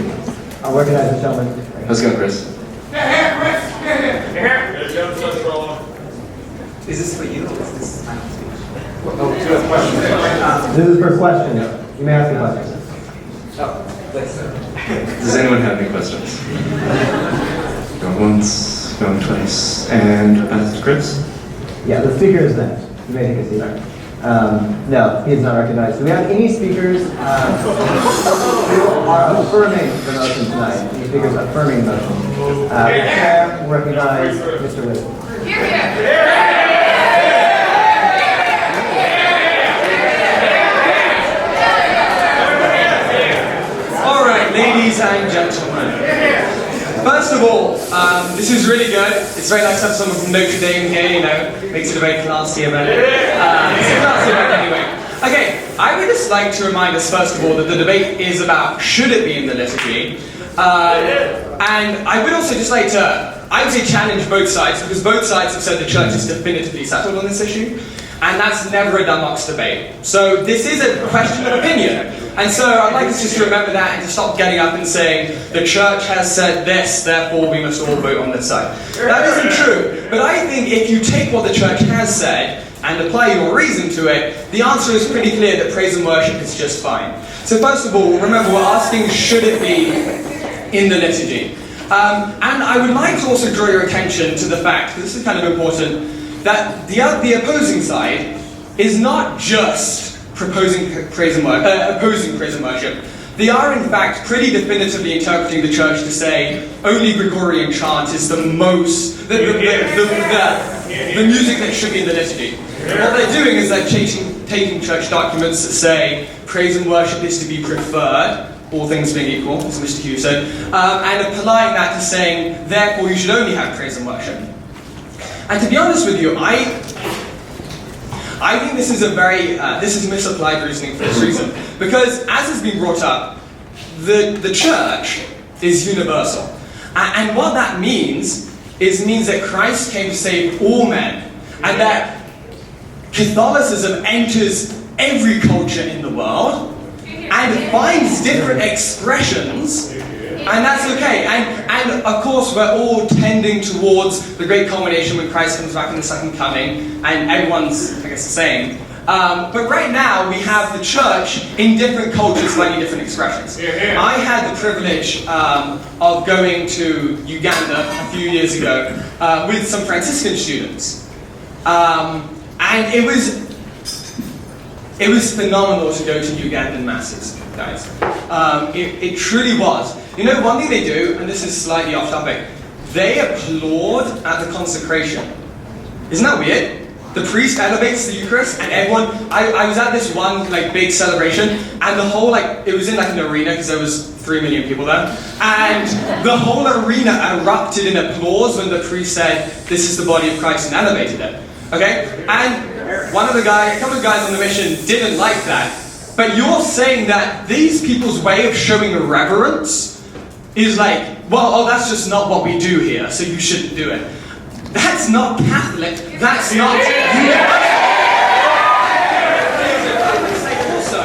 I'll recognize the gentleman. How's it going, Chris? Is this for you or is this final speech? This is for questions. You may ask a question. Does anyone have any questions? Going once, going twice, and Chris? Yeah, the speaker is next. You may take a seat. No, he is not recognized. Do we have any speakers who are affirming the motion tonight? Any speakers affirming the motion? Chair will recognize Mr. Wisdom. All right, ladies and gentlemen. First of all, this is really good. It's very nice to have someone from Notre Dame here, you know, makes it a very classy event. It's a classy event anyway. Okay, I would just like to remind us, first of all, that the debate is about should it be in the liturgy. And I would also just like to, I would say, challenge both sides, because both sides have said the church is definitively settled on this issue, and that's never a Dunlop's debate. So this is a question of opinion. And so I'd like us just to remember that and to stop getting up and saying, the church has said this, therefore we must all vote on this side. That isn't true. But I think if you take what the church has said and apply your reason to it, the answer is pretty clear that praise and worship is just fine. So first of all, remember we're asking, should it be in the liturgy? And I would like to also draw your attention to the fact, because this is kind of important, that the opposing side is not just opposing praise and worship. They are in fact pretty definitively interpreting the church to say only Gregorian chant is the most the music that should be in the liturgy. What they're doing is they're taking church documents that say praise and worship is to be preferred, all things being equal, as Mr. Hughes said, and applying that to saying therefore you should only have praise and worship. And to be honest with you, I think this is this is misapplied reasoning for this reason. Because, as has been brought up, the church is universal. And what that means that Christ came to save all men, and that Catholicism enters every culture in the world, and finds different expressions, and that's okay. And of course, we're all tending towards the great culmination when Christ comes back in the second coming, and everyone's, I guess, the same. But right now, we have the church in different cultures finding different expressions. I had the privilege of going to Uganda a few years ago with some Franciscan students. And it was phenomenal to go to Ugandan masses, guys. It truly was. You know, one thing they do, and this is slightly off topic, they applaud at the consecration. Isn't that weird? The priest elevates the Eucharist, and everyone. I was at this one big celebration, and the whole it was in an arena because there was 3 million people there, and the whole arena erupted in applause when the priest said, "This is the body of Christ," and elevated it. Okay, and a couple of guys on the mission didn't like that. But you're saying that these people's way of showing reverence is that's just not what we do here, so you shouldn't do it. That's not Catholic. That's not. Also,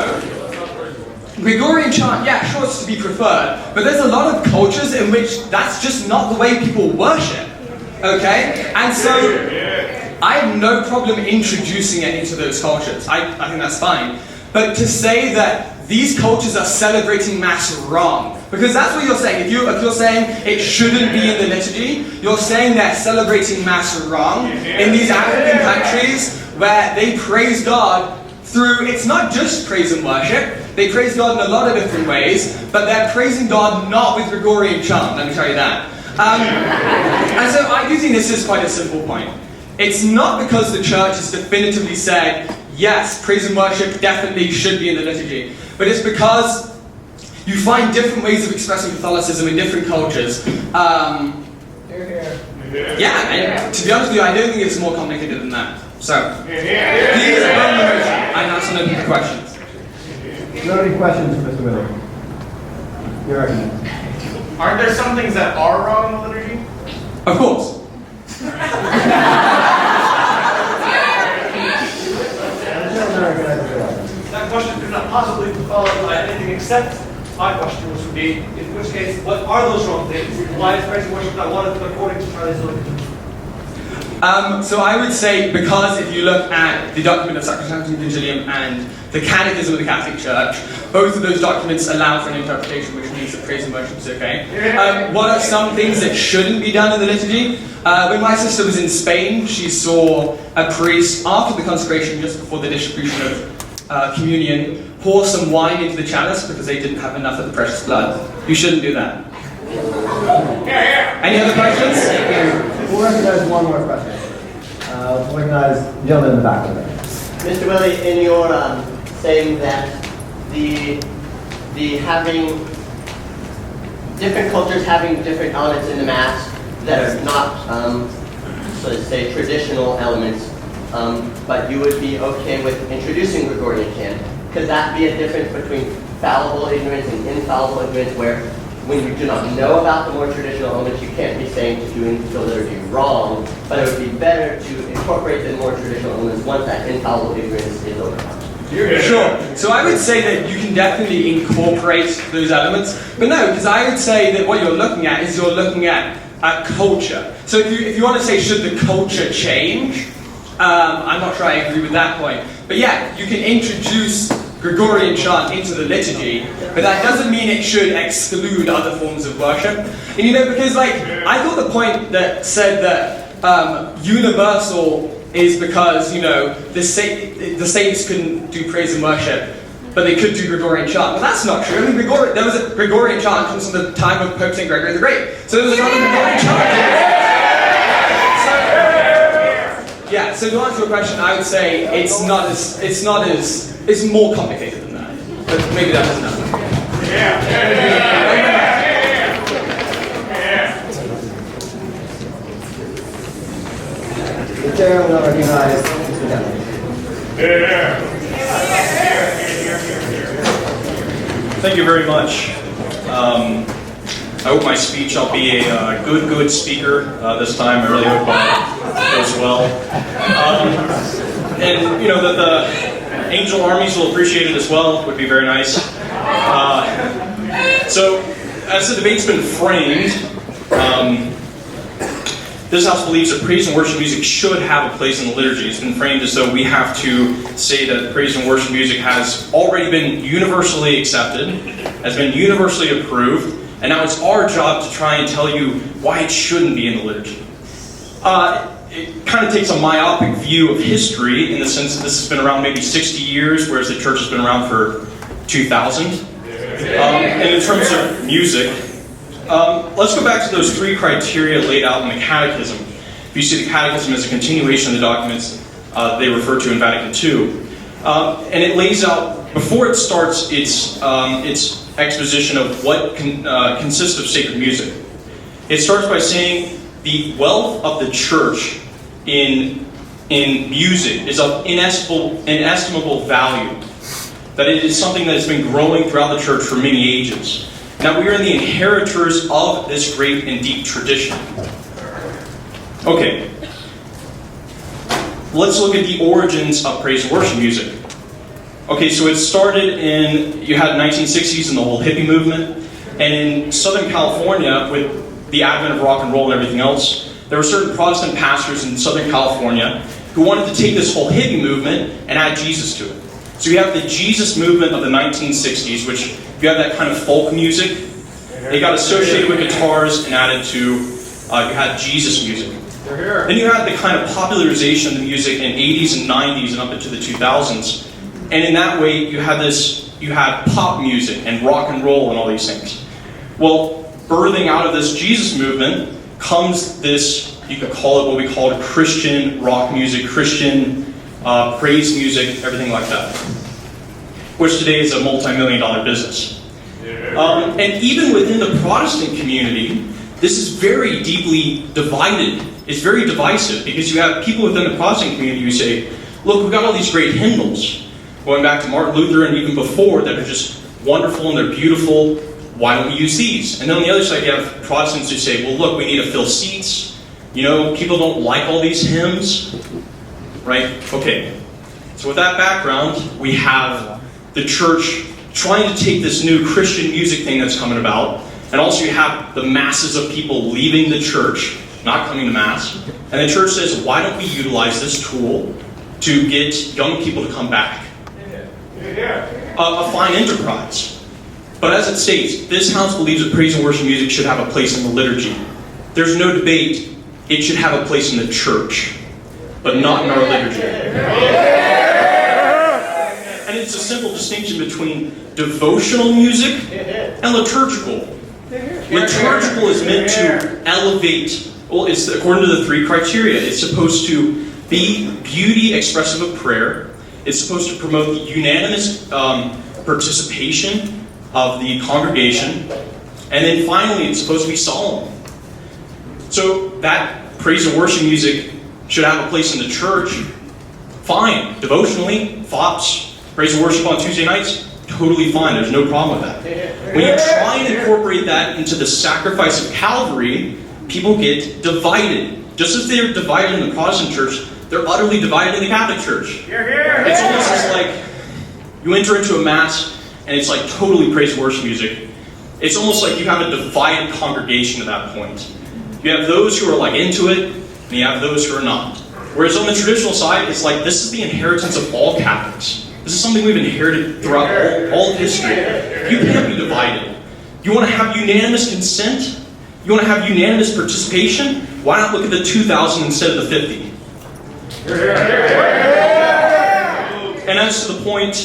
Gregorian chant, yeah, sure, it's to be preferred, but there's a lot of cultures in which that's just not the way people worship. Okay, and so I have no problem introducing it into those cultures. I think that's fine. But to say that these cultures are celebrating Mass wrong. Because that's what you're saying. If you're saying it shouldn't be in the liturgy, you're saying they're celebrating Mass wrong in these African countries where they praise God through, it's not just praise and worship, they praise God in a lot of different ways, but they're praising God not with Gregorian chant, let me tell you that. And so I do think this is quite a simple point. It's not because the church has definitively said, yes, praise and worship definitely should be in the liturgy, but it's because you find different ways of expressing Catholicism in different cultures. Yeah, and to be honest with you, I don't think it's more complicated than that. So, please run the motion. I now some open questions. Do you have any questions for Mr. Miller? Your recommend. Aren't there some things that are wrong in the liturgy? Of course. That question could not possibly be followed by anything except my question, which would be, in which case, what are those wrong things? Why is praise and worship not one of them according to Charlie's liturgy? So I would say, because if you look at the document of Sacrosanctum Concilium and the Catechism of the Catholic Church, both of those documents allow for an interpretation which means that praise and worship is okay. What are some things that shouldn't be done in the liturgy? When my sister was in Spain, she saw a priest, after the consecration, just before the distribution of communion, pour some wine into the chalice because they didn't have enough of the precious blood. You shouldn't do that. Any other questions? We'll recognize one more question. We'll recognize the gentleman in the back of there. Mr. Willie, in your saying that the having different cultures having different elements in the Mass that are not, so to say, traditional elements, but you would be okay with introducing Gregorian chant. Could that be a difference between fallible ignorance and infallible ignorance, where when you do not know about the more traditional elements, you can't be saying to doing the liturgy wrong, but it would be better to incorporate the more traditional elements once that infallible ignorance is overcome? Sure. So I would say that you can definitely incorporate those elements, but no, because I would say that what you're looking at is you're looking at culture. So if you want to say, should the culture change? I'm not sure I agree with that point. But yeah, you can introduce Gregorian chant into the liturgy, but that doesn't mean it should exclude other forms of worship. And you know, because like, I thought the point that said that universal is because, you know, the saints couldn't do praise and worship, but they could do Gregorian chant. Well, that's not true. I mean, there was a Gregorian chant from the time of Pope St. Gregory the Great. So there was another Gregorian chant. Yeah, so to answer your question, I would say it's more complicated than that. But maybe that doesn't happen. The chair will now recognize Mr. Denley. Thank you very much. I hope my speech, I'll be a good speaker this time. I really hope it goes well. And, you know, that the angel armies will appreciate it as well. It would be very nice. So, as the debate's been framed, this house believes that praise and worship music should have a place in the liturgy. It's been framed as though we have to say that praise and worship music has already been universally accepted, has been universally approved, and now it's our job to try and tell you why it shouldn't be in the liturgy. It kind of takes a myopic view of history in the sense that this has been around maybe 60 years, whereas the church has been around for 2,000. And in terms of music, let's go back to those three criteria laid out in the Catechism. If you see the Catechism as a continuation of the documents they refer to in Vatican II. And it lays out, before it starts its exposition of what consists of sacred music, it starts by saying the wealth of the church in music is of inestimable value. That it is something that has been growing throughout the church for many ages. Now we are the inheritors of this great and deep tradition. Okay. Let's look at the origins of praise and worship music. Okay, so it started you had 1960s and the whole hippie movement. And in Southern California, with the advent of rock and roll and everything else, there were certain Protestant pastors in Southern California who wanted to take this whole hippie movement and add Jesus to it. So you have the Jesus movement of the 1960s, which you have that kind of folk music. It got associated with guitars and added to, you had Jesus music. Then you had the kind of popularization of the music in 80s and 90s and up into the 2000s. And in that way, you had pop music and rock and roll and all these things. Well, birthing out of this Jesus movement comes this, you could call it what we call Christian rock music, Christian praise music, everything like that. Which today is a multi-million-dollar business. And even within the Protestant community, this is very deeply divided. It's very divisive because you have people within the Protestant community who say, look, we've got all these great hymnals, going back to Martin Luther and even before, that are just wonderful and they're beautiful. Why don't we use these? And then on the other side, you have Protestants who say, well, look, we need to fill seats. You know, people don't like all these hymns. Right? Okay. So with that background, we have the church trying to take this new Christian music thing that's coming about, and also you have the masses of people leaving the church, not coming to Mass, and the church says, why don't we utilize this tool to get young people to come back? A fine enterprise. But as it states, this house believes that praise and worship music should have a place in the liturgy. There's no debate. It should have a place in the church, but not in our liturgy. And it's a simple distinction between devotional music and liturgical. Liturgical is meant to elevate, well, it's according to the 3 criteria. It's supposed to be beauty expressive of prayer. It's supposed to promote the unanimous participation of the congregation. And then finally, it's supposed to be solemn. So that praise and worship music should have a place in the church. Fine. Devotionally, FOPS, praise and worship on Tuesday nights, totally fine. There's no problem with that. When you try and incorporate that into the sacrifice of Calvary, people get divided. Just as they're divided in the Protestant church, they're utterly divided in the Catholic church. It's almost as like you enter into a Mass and it's like totally praise and worship music. It's almost like you have a divided congregation at that point. You have those who are like into it, and you have those who are not. Whereas on the traditional side, it's like this is the inheritance of all Catholics. This is something we've inherited throughout all of history. You can't be divided. You want to have unanimous consent? You want to have unanimous participation? Why not look at the 2,000 instead of the 50? And as to the point,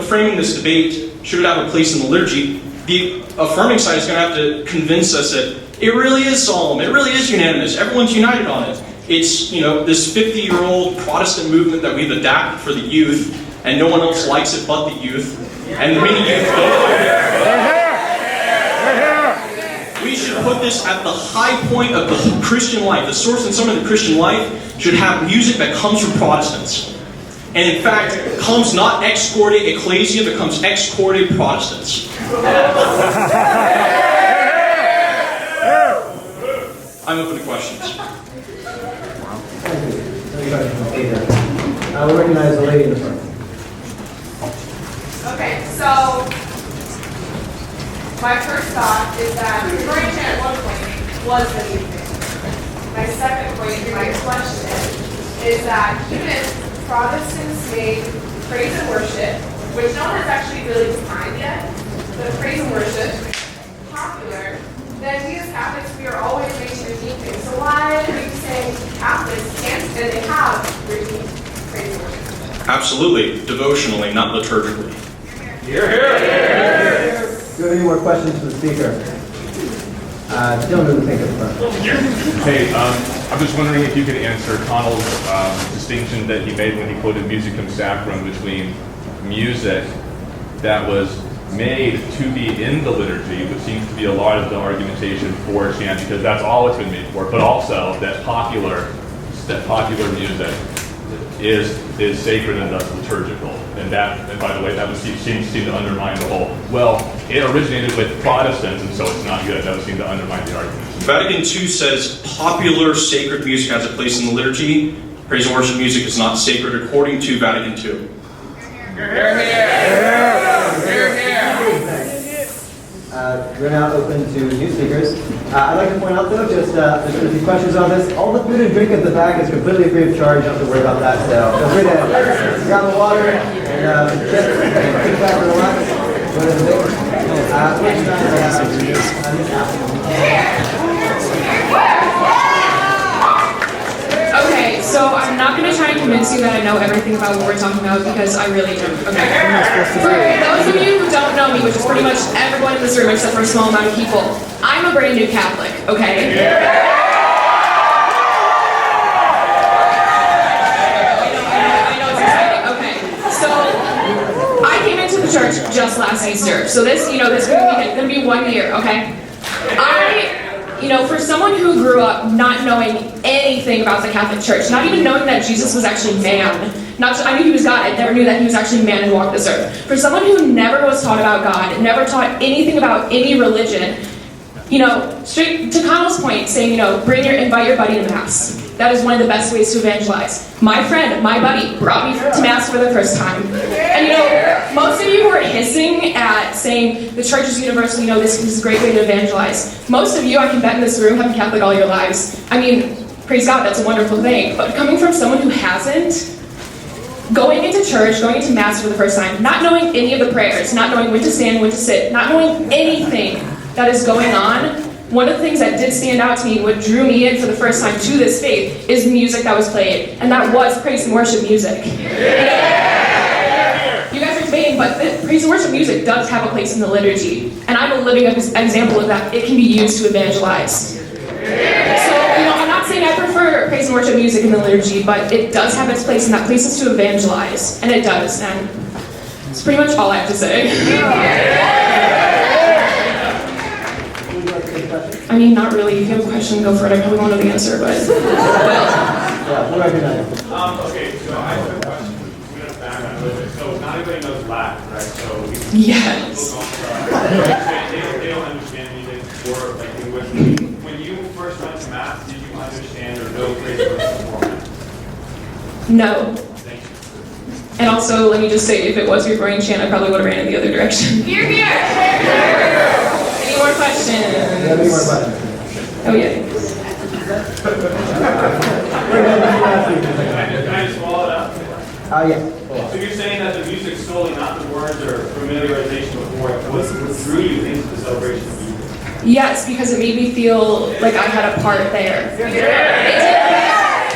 framing this debate, should it have a place in the liturgy, the affirming side is going to have to convince us that it really is solemn, it really is unanimous, everyone's united on it. It's, this 50-year-old Protestant movement that we've adapted for the youth, and no one else likes it but the youth, and many youth don't like it. We should put this at the high point of the Christian life. The source and summit of the Christian life should have music that comes from Protestants. And in fact, comes not ex corde ecclesia, but comes ex corde Protestants. I'm open to questions. We'll recognize the lady in the front. Okay, so my first thought is that Georgia at one point was the new thing. My second point, my question, is that even if Protestants made praise and worship, which no one has actually really defined yet, but praise and worship popular, then we as Catholics, we are always making redeemed things. So why are you saying Catholics can't, and they have redeemed praise and worship? Absolutely. Devotionally, not liturgically. Here, here, here. Do you have any more questions for the speaker? Gentlemen, take it front. Hey, I'm just wondering if you could answer Connell's distinction that he made when he quoted Musicum Sacrum between music that was made to be in the liturgy, which seems to be a lot of the argumentation for chant, because that's all it's been made for, but also that popular music is sacred and thus liturgical. And by the way, that would seem to undermine the whole, well, it originated with Protestants, and so it's not good. That would seem to undermine the argument. Vatican II says popular sacred music has a place in the liturgy. Praise and worship music is not sacred according to Vatican II. We're now open to new speakers. I'd like to point out, though, just there's a few questions on this. All the food and drink at the back is completely free of charge. You don't have to worry about that. So feel free to grab the water. Feedback for the last. What is Okay, so I'm not going to try and convince you that I know everything about what we're talking about because I really don't. Okay. For those of you who don't know me, which is pretty much everyone in this room except for a small amount of people, I'm a brand new Catholic, okay? I know it's exciting. Okay. So I came into the church just last Easter. So this is going to be 1 year, okay? For someone who grew up not knowing anything about the Catholic Church, not even knowing that Jesus was actually man, I knew he was God, I never knew that he was actually man and walked this earth. For someone who never was taught about God, never taught anything about any religion, straight to Connell's point, saying, invite your buddy to Mass. That is one of the best ways to evangelize. My friend, my buddy, brought me to Mass for the first time. And most of you who are hissing at saying the church is universal, this is a great way to evangelize. Most of you, I can bet in this room, have been Catholic all your lives. I mean, praise God, that's a wonderful thing. But coming from someone who hasn't, going into church, going into Mass for the first time, not knowing any of the prayers, not knowing when to stand, when to sit, not knowing anything that is going on, one of the things that did stand out to me, what drew me in for the first time to this faith, is the music that was played. And that was praise and worship music. You guys are debating, but praise and worship music does have a place in the liturgy. And I'm a living example of that. It can be used to evangelize. So, I'm not saying I prefer praise and worship music in the liturgy, but it does have its place, and that place is to evangelize. And it does. And it's pretty much all I have to say. I mean, not really. If you have a question, go for it. I probably won't know the answer, but... Yeah, we'll recognize it. Okay, so I have a question. We're going to back on a little bit. So not everybody knows Latin, right? So yes. They don't understand music or like English. When you first went to Mass, did you understand or know praise and worship format? No. Thank you. And also, let me just say, if it was Gregorian chant, I probably would have ran in the other direction. Here, here! Any more questions? Any more questions? Oh, yeah. Can I just follow it up? Yeah. So you're saying that the music solely, not the words or familiarization before, what drew you into the celebration of music? Yes, because it made me feel like I had a part there.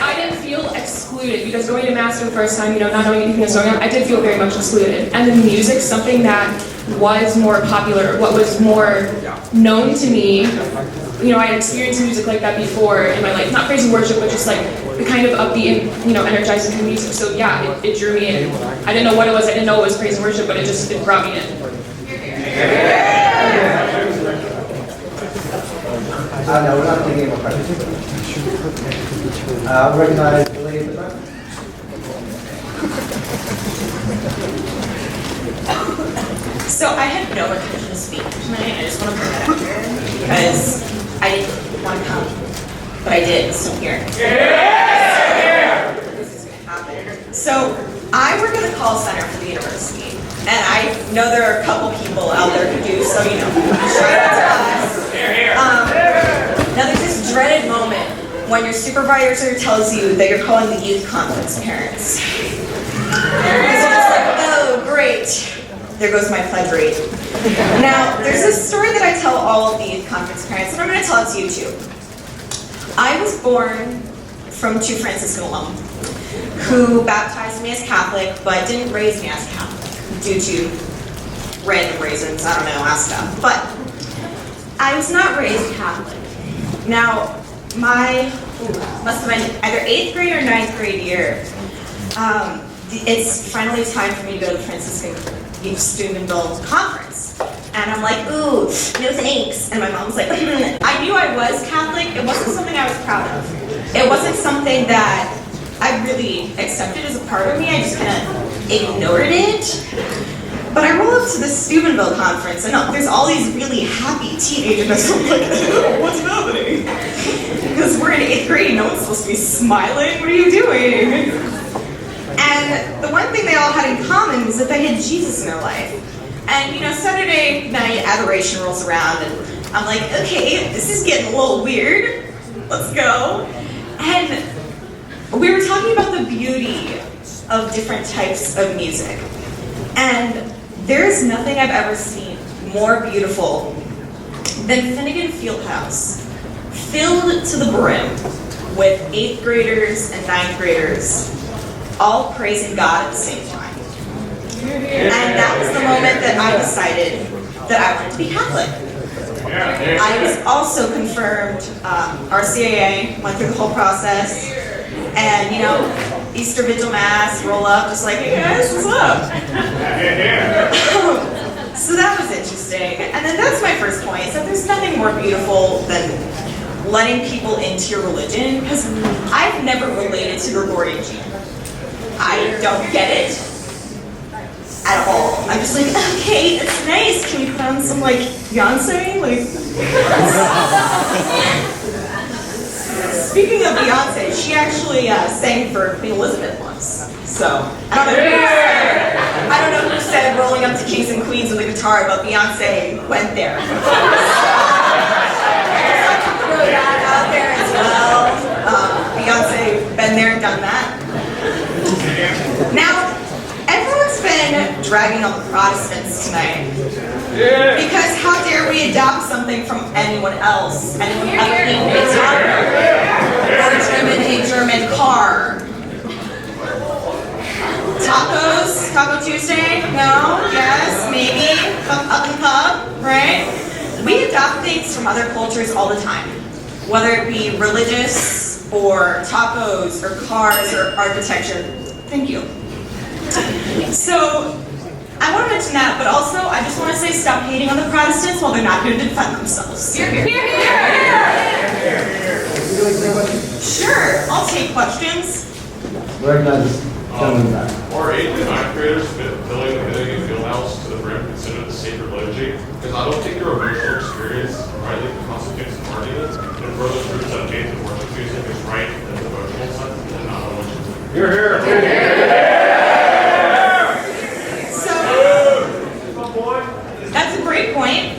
I didn't feel excluded, because going to Mass for the first time, not knowing anything that's going on, I did feel very much excluded. And the music, something that was more popular, what was more known to me, I had experienced music like that before in my life. Not praise and worship, but just like the kind of upbeat and, energizing kind of music. So yeah, it drew me in. I didn't know what it was. I didn't know it was praise and worship, but it brought me in. No, we're not taking any more questions. Recognize the lady at the front. So I had no intention to speak tonight. I just want to put that out here because I didn't want to come, but I did, so I'm here. This is going to happen. So I work at the call center for the university, and I know there are a couple people out there who do, so shout out to us. Now there's this dreaded moment when your supervisor tells you that you're calling the youth conference parents. Because you're just like, oh, great. There goes my pledge rate. Now, there's this story that I tell all of the youth conference parents, and I'm going to tell it to you too. I was born from two Franciscan alum who baptized me as Catholic, but didn't raise me as Catholic due to random reasons. I don't know, ask them. But I was not raised Catholic. Now, must have been either 8th grade or 9th grade year. It's finally time for me to go to the Franciscan Steubenville conference. And I'm like, ooh, no thanks. And my mom's like, I knew I was Catholic. It wasn't something I was proud of. It wasn't something that I really accepted as a part of me. I just kind of ignored it. But I roll up to the Steubenville conference, and there's all these really happy teenagers. I'm like, what's happening? Because we're in 8th grade, no one's supposed to be smiling. What are you doing? And the one thing they all had in common was that they had Jesus in their life. And Saturday night adoration rolls around, and I'm like, okay, this is getting a little weird. Let's go. And we were talking about the beauty of different types of music. And there's nothing I've ever seen more beautiful than Finnegan Fieldhouse, filled to the brim with 8th graders and 9th graders, all praising God at the same time. And that was the moment that I decided that I wanted to be Catholic. I was also confirmed RCAA, went through the whole process, and you know, Easter Vigil Mass, roll up, just like, hey guys, what's up? So that was interesting. And then that's my first point, is that there's nothing more beautiful than letting people into your religion, because I've never related to Gregorian chant. I don't get it at all. I'm just like, okay, it's nice. Can we put on some like Beyonce? Like, speaking of Beyonce, she actually sang for Queen Elizabeth once. So I don't know who said rolling up to Kings and Queens with a guitar, but Beyonce went there. Throw that out there as well. Beyonce been there and done that. Now, everyone's been dragging on the Protestants tonight. Because how dare we adopt something from anyone else? Anyone other than a taco? Or a German car? Tacos? Taco Tuesday? No? Yes? Maybe? Up in the pub? Right? We adopt things from other cultures all the time. Whether it be religious, or tacos, or cars, or architecture. Thank you. So, I want to mention that, but also I just want to say stop hating on the Protestants while they're not going to defend themselves. Hear, hear. Hear, hear. Sure, I'll take questions. Recognize back. Or 8th and 9th graders filling the Finnegan Fieldhouse to the brim considered the sacred liturgy? Because I don't think your emotional experience rightly constitutes an argument, and further proves that faith and worship music is right in the devotional sense and not religion. Hear, hear. Hear, hear. That's a great point,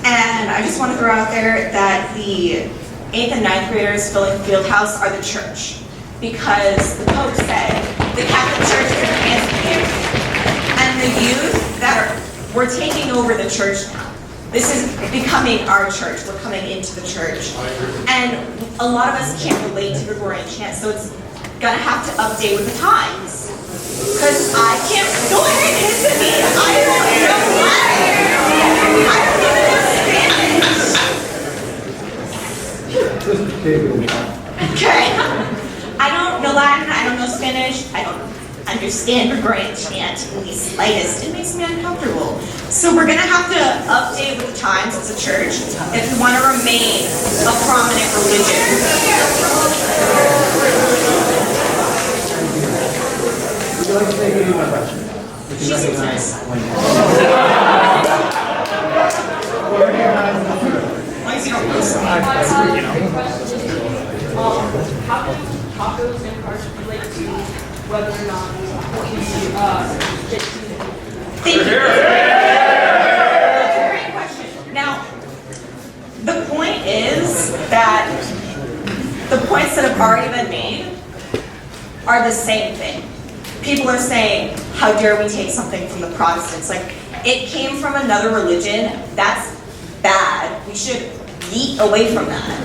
and I just want to throw out there that the 8th and 9th graders filling the field house are the church, because the Pope said the Catholic Church is in the hands of the youth, and the youth we're taking over the church now. This is becoming our church. We're coming into the church, and a lot of us can't relate to Gregorian chant, so it's gonna have to update with the times. Because I can't, go ahead, hit me. I don't know Latin. I don't even know Spanish. Okay. I don't know Latin, I don't know Spanish, I don't understand Gregorian chant in the slightest. It makes me uncomfortable. So we're gonna have to update with the times as a church if we want to remain a prominent religion. Would you like to take any more questions? She seems nice. How do tacos and cars relate to whether or not you get Thank you. Great question. Now, the point is that the points that have already been made are the same thing. People are saying, how dare we take something from the Protestants? Like, it came from another religion. That's bad. We should yeet away from that.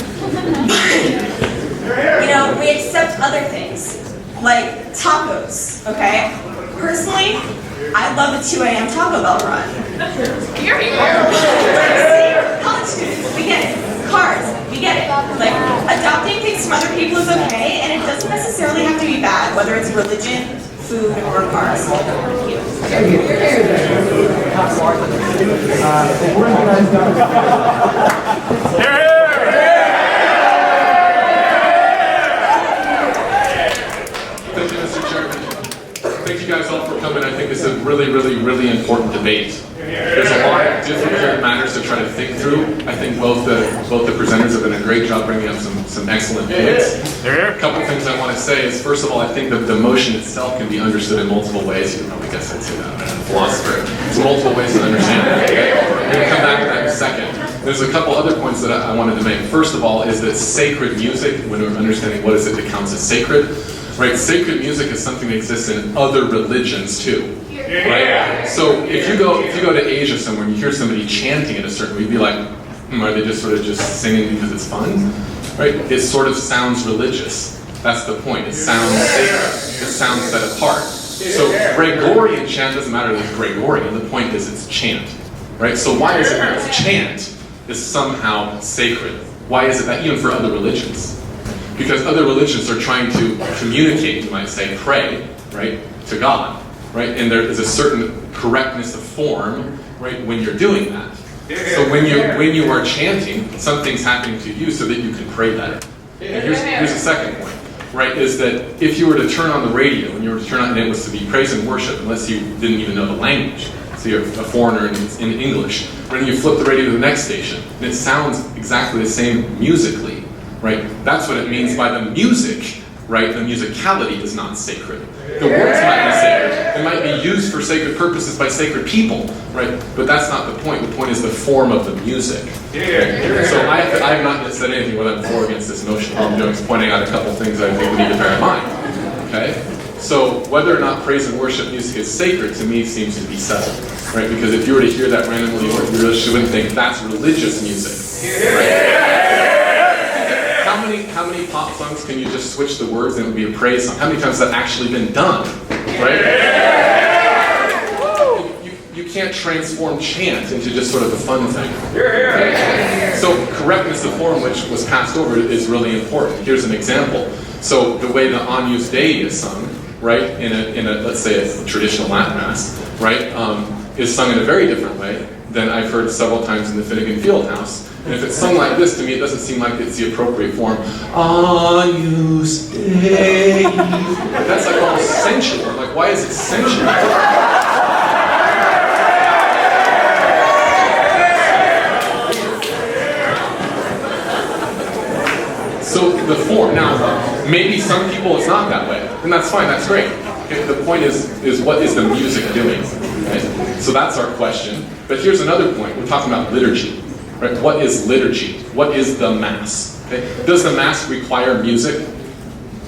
You know, we accept other things, like tacos, okay? Personally, I love the 2 a.m. Taco Bell run. Here we go. College students, we get it. Cars, we get it. Like, adopting things from other people is okay, and it doesn't necessarily have to be bad, whether it's religion, food, or cars. Thank you. Thank you, Mr. Chairman. Thank you guys all for coming. I think this is a really, really, really important debate. There's a lot of difficult matters to try to think through. I think both the presenters have done a great job bringing up some excellent points. A couple things I want to say is, first of all, I think that the motion itself can be understood in multiple ways. You know, I guess I'd say that. I'm a philosopher. There's multiple ways to understand it. Okay? We're going to come back to that in a second. There's a couple other points that I wanted to make. First of all is that sacred music, when we're understanding what is it that counts as sacred, right? Sacred music is something that exists in other religions too. right? So if you go to Asia somewhere and you hear somebody chanting at a certain way, you'd be like, are they just sort of just singing because it's fun? Right? It sort of sounds religious. That's the point. It sounds sacred. It sounds set apart. So Gregorian chant doesn't matter that it's Gregorian. The point is it's chant. Right? So why is it that chant is somehow sacred? Why is it that even for other religions? Because other religions are trying to communicate, you might say, pray, right, to God, right? And there is a certain correctness of form, right, when you're doing that. So when you are chanting, something's happening to you so that you can pray better. And here's the second point, right, is that if you were to turn on the radio and you were to turn on, and it was to be praise and worship, unless you didn't even know the language, so you're a foreigner and it's in English, right, and you flip the radio to the next station, and it sounds exactly the same musically, right? That's what it means by the music, right? The musicality is not sacred. The words might be sacred. They might be used for sacred purposes by sacred people, right? But that's not the point. The point is the form of the music. Right? So I have not yet said anything whether I'm for or against this notion. All I'm doing is pointing out a couple things that I think we need to bear in mind. Okay? So whether or not praise and worship music is sacred, to me, seems to be settled. Right? Because if you were to hear that randomly, you really shouldn't think that's religious music. Right? How many pop songs can you just switch the words and it would be a praise song? How many times has that actually been done? Right? You can't transform chant into just sort of a fun thing. Right? So correctness of form, which was passed over, is really important. Here's an example. So the way the Agnus Dei is sung, right, in a let's say a traditional Latin mass, right, is sung in a very different way than I've heard several times in the Finnegan Fieldhouse. And if it's sung like this, to me, it doesn't seem like it's the appropriate form. Agnus Dei. That's like almost sensual. Like, why is it sensual? So the form. Now, maybe some people it's not that way, and that's fine. That's great. Okay, the point is what is the music doing? Right? So that's our question. But here's another point. We're talking about liturgy. Right? What is liturgy? What is the Mass? Okay? Does the Mass require music?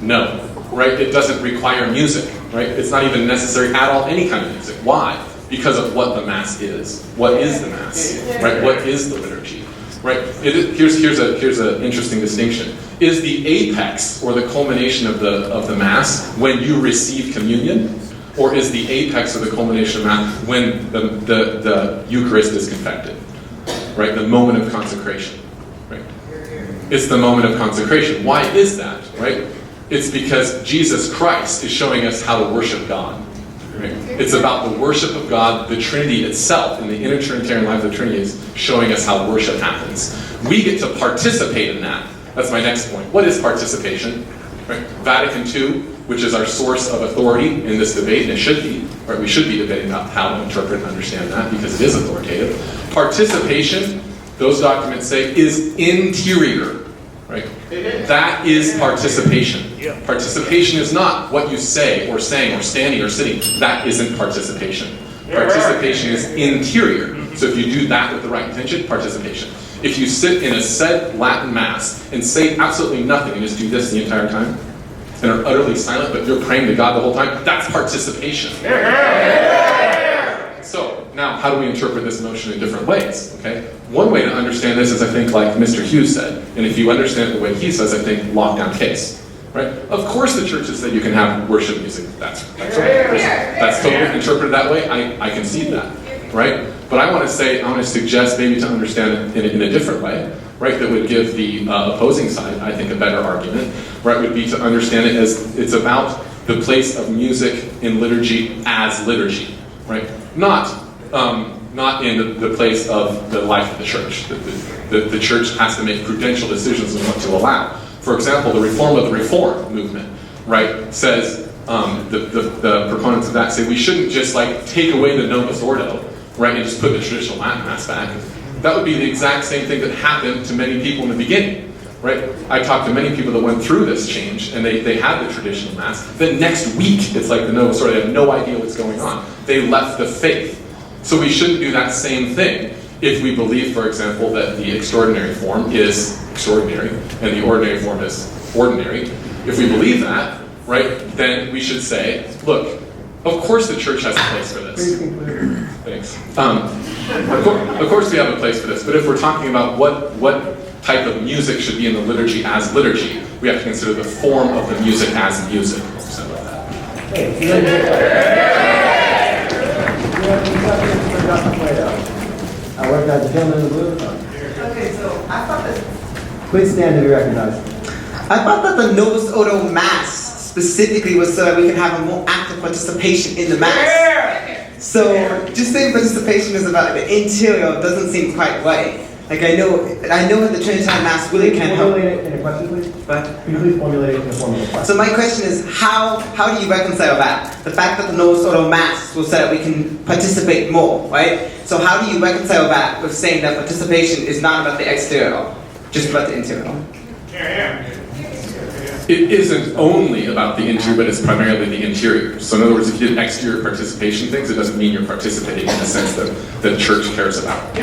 No. Right? It doesn't require music. Right? It's not even necessary at all, any kind of music. Why? Because of what the Mass is. What is the Mass? Right? What is the liturgy? Right? Here's an interesting distinction. Is the apex or the culmination of the Mass when you receive communion? Or is the apex or the culmination of Mass when the Eucharist is confected? Right, the moment of consecration. Right, it's the moment of consecration. Why is that? Right, it's because Jesus Christ is showing us how to worship God. Right, it's about the worship of God. The Trinity itself, in the inner Trinitarian life of the Trinity, is showing us how worship happens. We get to participate in that. That's my next point. What is participation? Right, Vatican II, which is our source of authority in this debate, and it should be. Right, we should be debating about how to interpret and understand that because it is authoritative. Participation, those documents say, is interior. Right? That is participation. Participation is not what you say or saying or standing or sitting. That isn't participation. Participation is interior. So if you do that with the right intention, participation. If you sit in a said Latin Mass and say absolutely nothing and just do this the entire time, and are utterly silent, but you're praying to God the whole time, that's participation. So, now, how do we interpret this notion in different ways? Okay, one way to understand this is, I think, like Mr. Hughes said, and if you understand it the way he says, I think, lockdown case. Right? Of course the church has said you can have worship music. That's right. That's totally interpreted that way. I concede that. Right? But I want to suggest maybe to understand it in a different way, right, that would give the opposing side, I think, a better argument, right, would be to understand it as it's about the place of music in liturgy as liturgy, right? Not in the place of the life of the church. The church has to make prudential decisions on what to allow. For example, the reform of the Reform movement, right, says, the proponents of that say we shouldn't just like take away the Novus Ordo, right, and just put the traditional Latin Mass back. That would be the exact same thing that happened to many people in the beginning, right? I talked to many people that went through this change, and they had the traditional Mass. Then next week, it's like the Novus Ordo, they have no idea what's going on. They left the faith. So we shouldn't do that same thing if we believe, for example, that the extraordinary form is extraordinary, and the ordinary form is ordinary. If we believe that, right, then we should say, look, Of course the church has a place for this. Thanks. Of course we have a place for this, but if we're talking about what type of music should be in the liturgy as liturgy, we have to consider the form of the music as music. So like I work as a gentleman in the blue. Okay, so I thought that Please stand to be recognized. I thought that the Novus Ordo Mass specifically was so that we can have a more active participation in the Mass. So just saying participation is about the interior doesn't seem quite right. Like I know that the Trinitarian Mass really can help. Formulate it in a question, please. Can you please formulate it in a form of a question? So my question is, how do you reconcile that? The fact that the Novus Ordo Mass was so that we can participate more, right? So how do you reconcile that with saying that participation is not about the exterior, just about the interior? it isn't only about the interior, but it's primarily the interior. So in other words, if you did exterior participation things, it doesn't mean you're participating in the sense that the church cares about.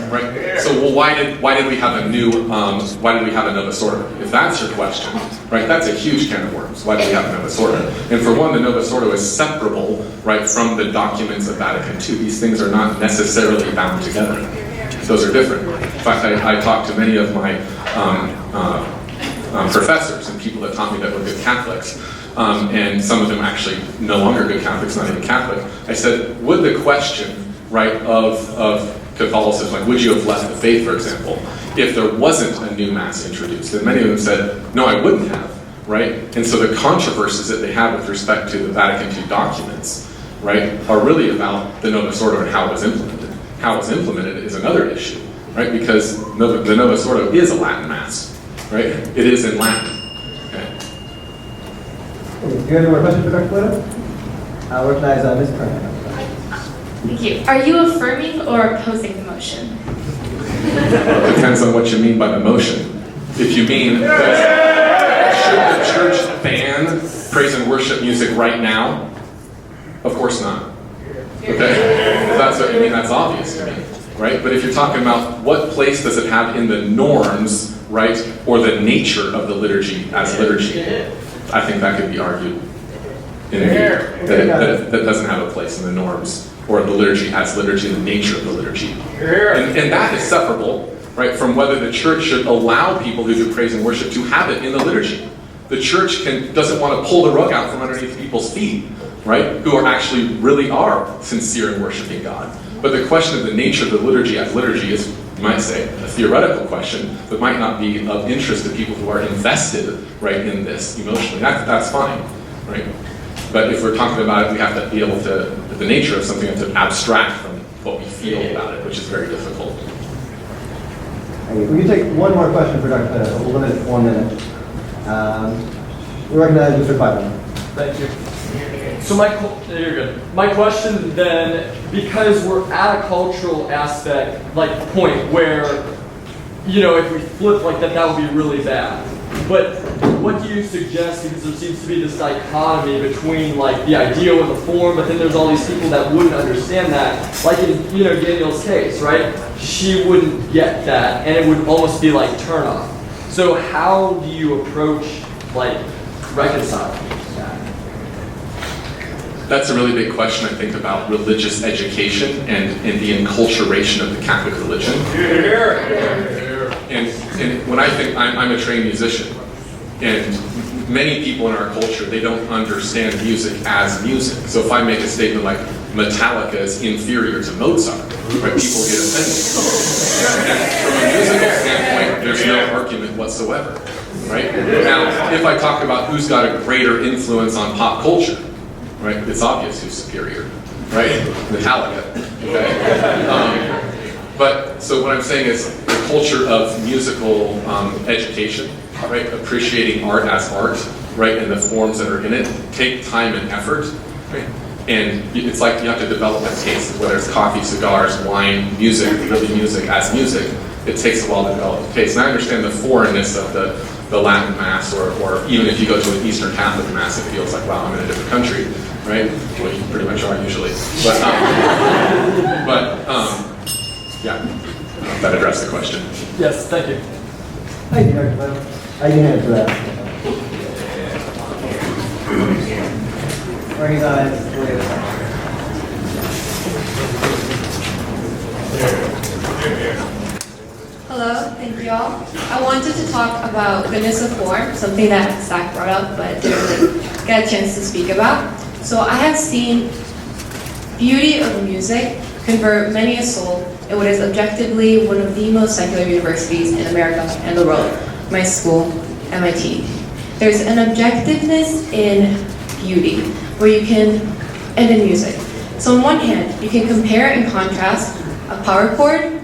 Right. So well, why did we have a Novus Ordo? If that's your question, right? That's a huge can of worms. Why do we have a Novus Ordo? And for one, the Novus Ordo is separable, right, from the documents of Vatican II. These things are not necessarily bound together. Those are different. In fact, I talked to many of my professors and people that taught me that were good Catholics, and some of them actually no longer good Catholics, not even Catholic. I said, would the question, right, of Catholicism, like would you have left the faith, for example, if there wasn't a new Mass introduced? And many of them said, no, I wouldn't have, right? And so the controversies that they have with respect to the Vatican II documents, right, are really about the Novus Ordo and how it was implemented. How it's implemented is another issue, right? Because the Novus Ordo is a Latin Mass, right? It is in Latin. Okay. Do you have any more questions for Dr. Plato? I'll recognize Ms. Kernan. Thank you. Are you affirming or opposing the motion? Depends on what you mean by the motion. If you mean, should the church ban praise and worship music right now? Of course not. Okay? If that's what you mean, that's obvious to me, right? But if you're talking about what place does it have in the norms, right, or the nature of the liturgy as liturgy, I think that could be argued in that doesn't have a place in the norms or the liturgy as liturgy, the nature of the liturgy. And that is separable, right, from whether the church should allow people who do praise and worship to have it in the liturgy. The church doesn't want to pull the rug out from underneath people's feet, right, who really are sincere in worshiping God. But the question of the nature of the liturgy as liturgy is, you might say, a theoretical question, but might not be of interest to people who are invested, right, in this emotionally. That's fine, right? But if we're talking about it, we have to be able to, the nature of something, to abstract from what we feel about it, which is very difficult. We can take one more question for Dr. Plato. We'll limit it to 1 minute. We recognize Mr. Feynman. Thank you. So you're good. My question then, because we're at a cultural aspect, point where, if we flip like that, that would be really bad. But what do you suggest, because there seems to be this dichotomy between the ideal and the form, but then there's all these people that wouldn't understand that, like in, Danielle's case, right? She wouldn't get that, and it would almost be like turn off. So how do you approach, reconciling that? That's a really big question, I think, about religious education and the enculturation of the Catholic religion. And when I think, I'm a trained musician, and many people in our culture, they don't understand music as music. So if I make a statement like Metallica is inferior to Mozart, right, people get offended. And from a musical standpoint, there's no argument whatsoever, right? Now, if I talk about who's got a greater influence on pop culture, right, it's obvious who's superior, right? Metallica, okay? But, so what I'm saying is the culture of musical education, right, appreciating art as art, right, and the forms that are in it, take time and effort, right? And it's like you have to develop a taste, whether it's coffee, cigars, wine, music, really music as music, it takes a while to develop a taste. And I understand the foreignness of the Latin Mass, or even if you go to an Eastern Catholic Mass, it feels like, wow, I'm in a different country, right? Well, you pretty much are usually. Yeah, that addressed the question. Yes, thank you. Thank you, Dr. Plato. I can answer that. organized with Hello, thank you all. I wanted to talk about goodness of form, something that Zach brought up but didn't really get a chance to speak about. So I have seen beauty of music convert many a soul in what is objectively one of the most secular universities in America and the world, my school, MIT. There's an objectiveness in beauty where you can, and in music. So on one hand, you can compare and contrast a power chord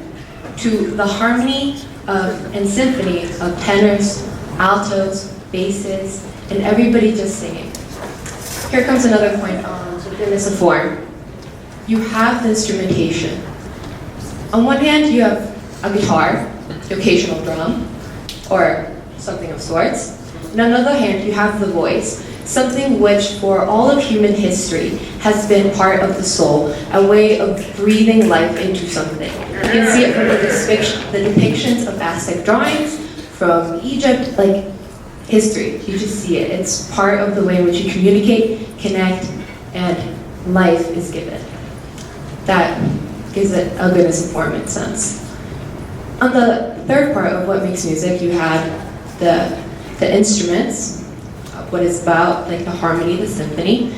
to the harmony and symphony of tenors, altos, basses, and everybody just singing. Here comes another point on the goodness of form. You have the instrumentation. On one hand, you have a guitar, the occasional drum, or something of sorts. And on the other hand, you have the voice, something which for all of human history has been part of the soul, a way of breathing life into something. You can see it from the depictions of Aztec drawings, from Egypt, like history. You just see it. It's part of the way in which you communicate, connect, and life is given. That gives it a goodness of form in sense. On the third part of what makes music, you have the instruments, what it's about, like the harmony, the symphony,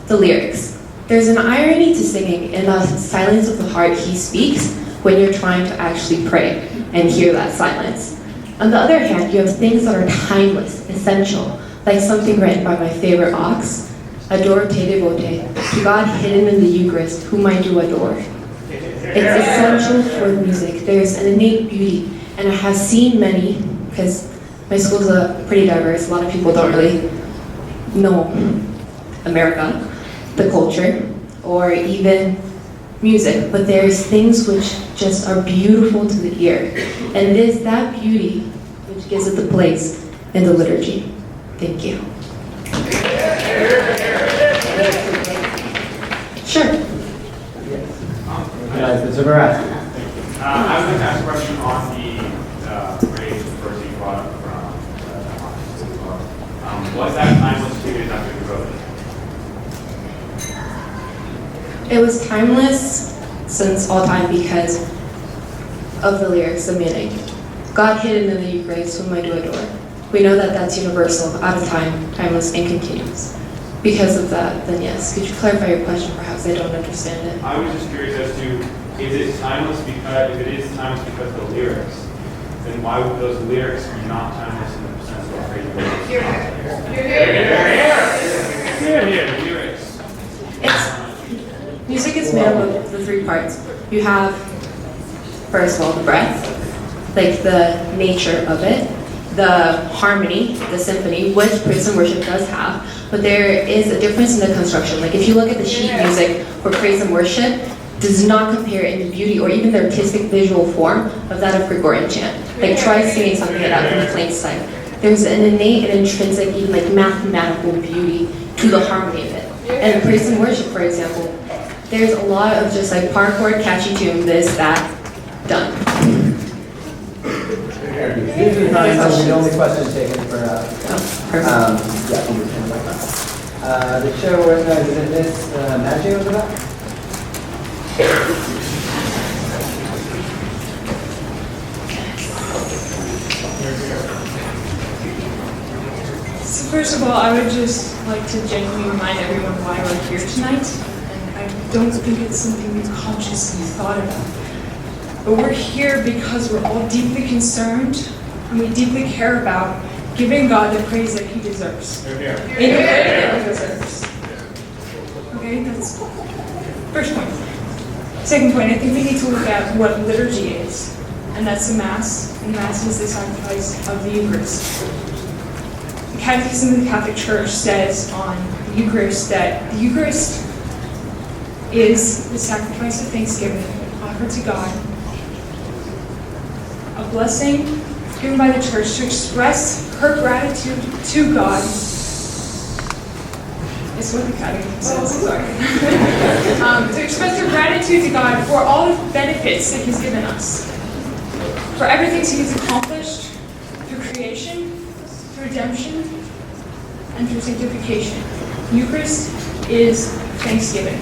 the lyrics. There's an irony to singing in the silence of the heart he speaks when you're trying to actually pray and hear that silence. On the other hand, you have things that are timeless, essential, like something written by my favorite ox, Adore te devote, to God hidden in the Eucharist, whom I do adore. It's essential for music. There's an innate beauty, and I have seen many, because my school's pretty diverse. A lot of people don't really know America, the culture, or even music, but there's things which just are beautiful to the ear. And it is that beauty which gives it the place in the liturgy. Thank you. Sure. Mr. Veritas. I would like to ask a question on the phrase first you brought up from was that timeless period after you wrote it? It was timeless since all time because of the lyrics, the meaning. God hidden in the Eucharist, whom I do adore. We know that that's universal, out of time, timeless, and continuous. Because of that, then yes. Could you clarify your question? Perhaps I don't understand it. I was just curious as to, is it timeless because, if it is timeless because of the lyrics, then why would those lyrics be not timeless in the sense of the phrase? Here. Lyrics. Music is made up of the three parts. You have, first of all, the breath, like the nature of it, the harmony, the symphony, which praise and worship does have, but there is a difference in the construction. Like if you look at the sheet music for praise and worship, does not compare in the beauty or even the artistic visual form of that of Gregorian chant. Like try singing something like that from the plain sight. There's an innate and intrinsic, even like mathematical beauty to the harmony of it. And praise and worship, for example, there's a lot of just like power chord, catchy tune, this, that, done. These are the only questions taken for, the chair will recognize Miss Maggio over that. So first of all, I would just like to genuinely remind everyone why we're here tonight. And I don't think it's something we've consciously thought about. But we're here because we're all deeply concerned and we deeply care about giving God the praise that He deserves. In the way that He deserves. Okay, that's first point. Second point, I think we need to look at what liturgy is. And that's the Mass. And the Mass is the sacrifice of the Eucharist. The Catechism of the Catholic Church says on the Eucharist that the Eucharist is the sacrifice of thanksgiving offered to God. A blessing given by the Church to express her gratitude to God. It's what the Catechism says, sorry. To express her gratitude to God for all the benefits that He's given us. For everything He's accomplished through creation, through redemption, and through sanctification. Eucharist is Thanksgiving.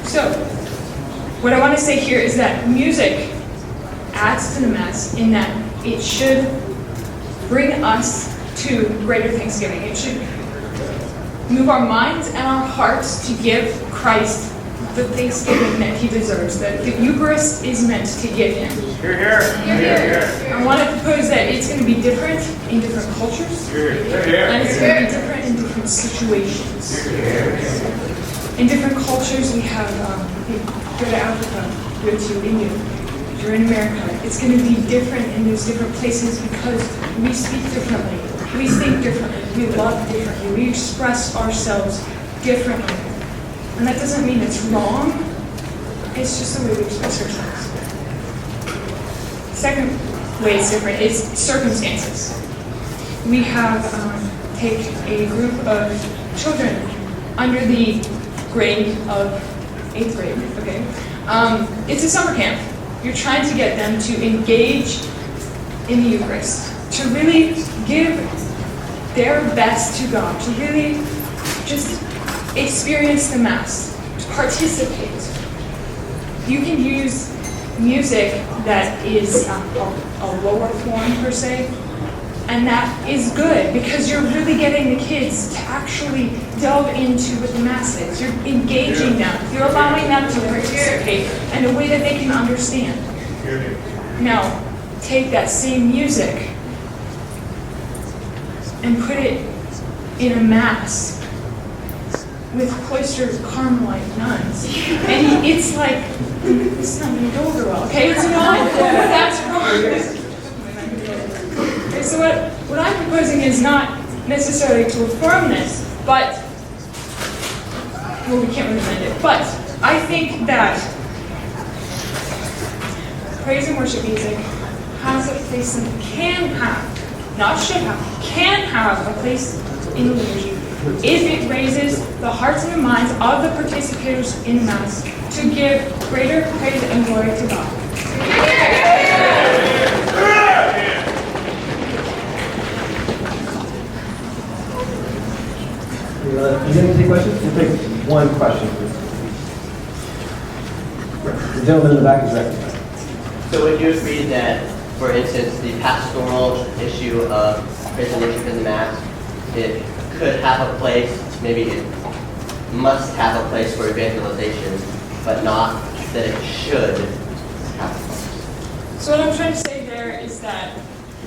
So, what I want to say here is that music adds to the Mass in that it should bring us to greater Thanksgiving. It should move our minds and our hearts to give Christ the Thanksgiving that he deserves, that the Eucharist is meant to give him. I want to propose that it's going to be different in different cultures, and it's going to be different in different situations. In different cultures, we have, you go to Africa, go to India, if you're in America, it's going to be different in those different places because we speak differently, we think differently, we love differently, we express ourselves differently. And that doesn't mean it's wrong, it's just the way we express ourselves. Second way it's different is circumstances. We have, take a group of children under the grade of 8th grade, okay? It's a summer camp. You're trying to get them to engage in the Eucharist, to really give their best to God, to really just experience the Mass, to participate. You can use music that is a lower form per se, and that is good because you're really getting the kids to actually delve into what the Mass is. You're engaging them. You're allowing them to participate in a way that they can understand. Now, take that same music and put it in a Mass with cloistered Carmelite nuns. And it's like, it's not going to go over well, okay? It's not. That's wrong. Okay, so what I'm proposing is not necessarily to affirm this, but, well, we can't recommend it, but I think that praise and worship music has a place and can have, not should have, can have a place in the liturgy if it raises the hearts and the minds of the participators in the Mass to give greater praise and glory to God. Is there any questions? We'll take one question, please. The gentleman in the back is recognized. So would you agree that, for instance, the pastoral issue of praise and worship in the Mass, it could have a place, maybe it must have a place for evangelization, but not that it should have a place? So what I'm trying to say there is that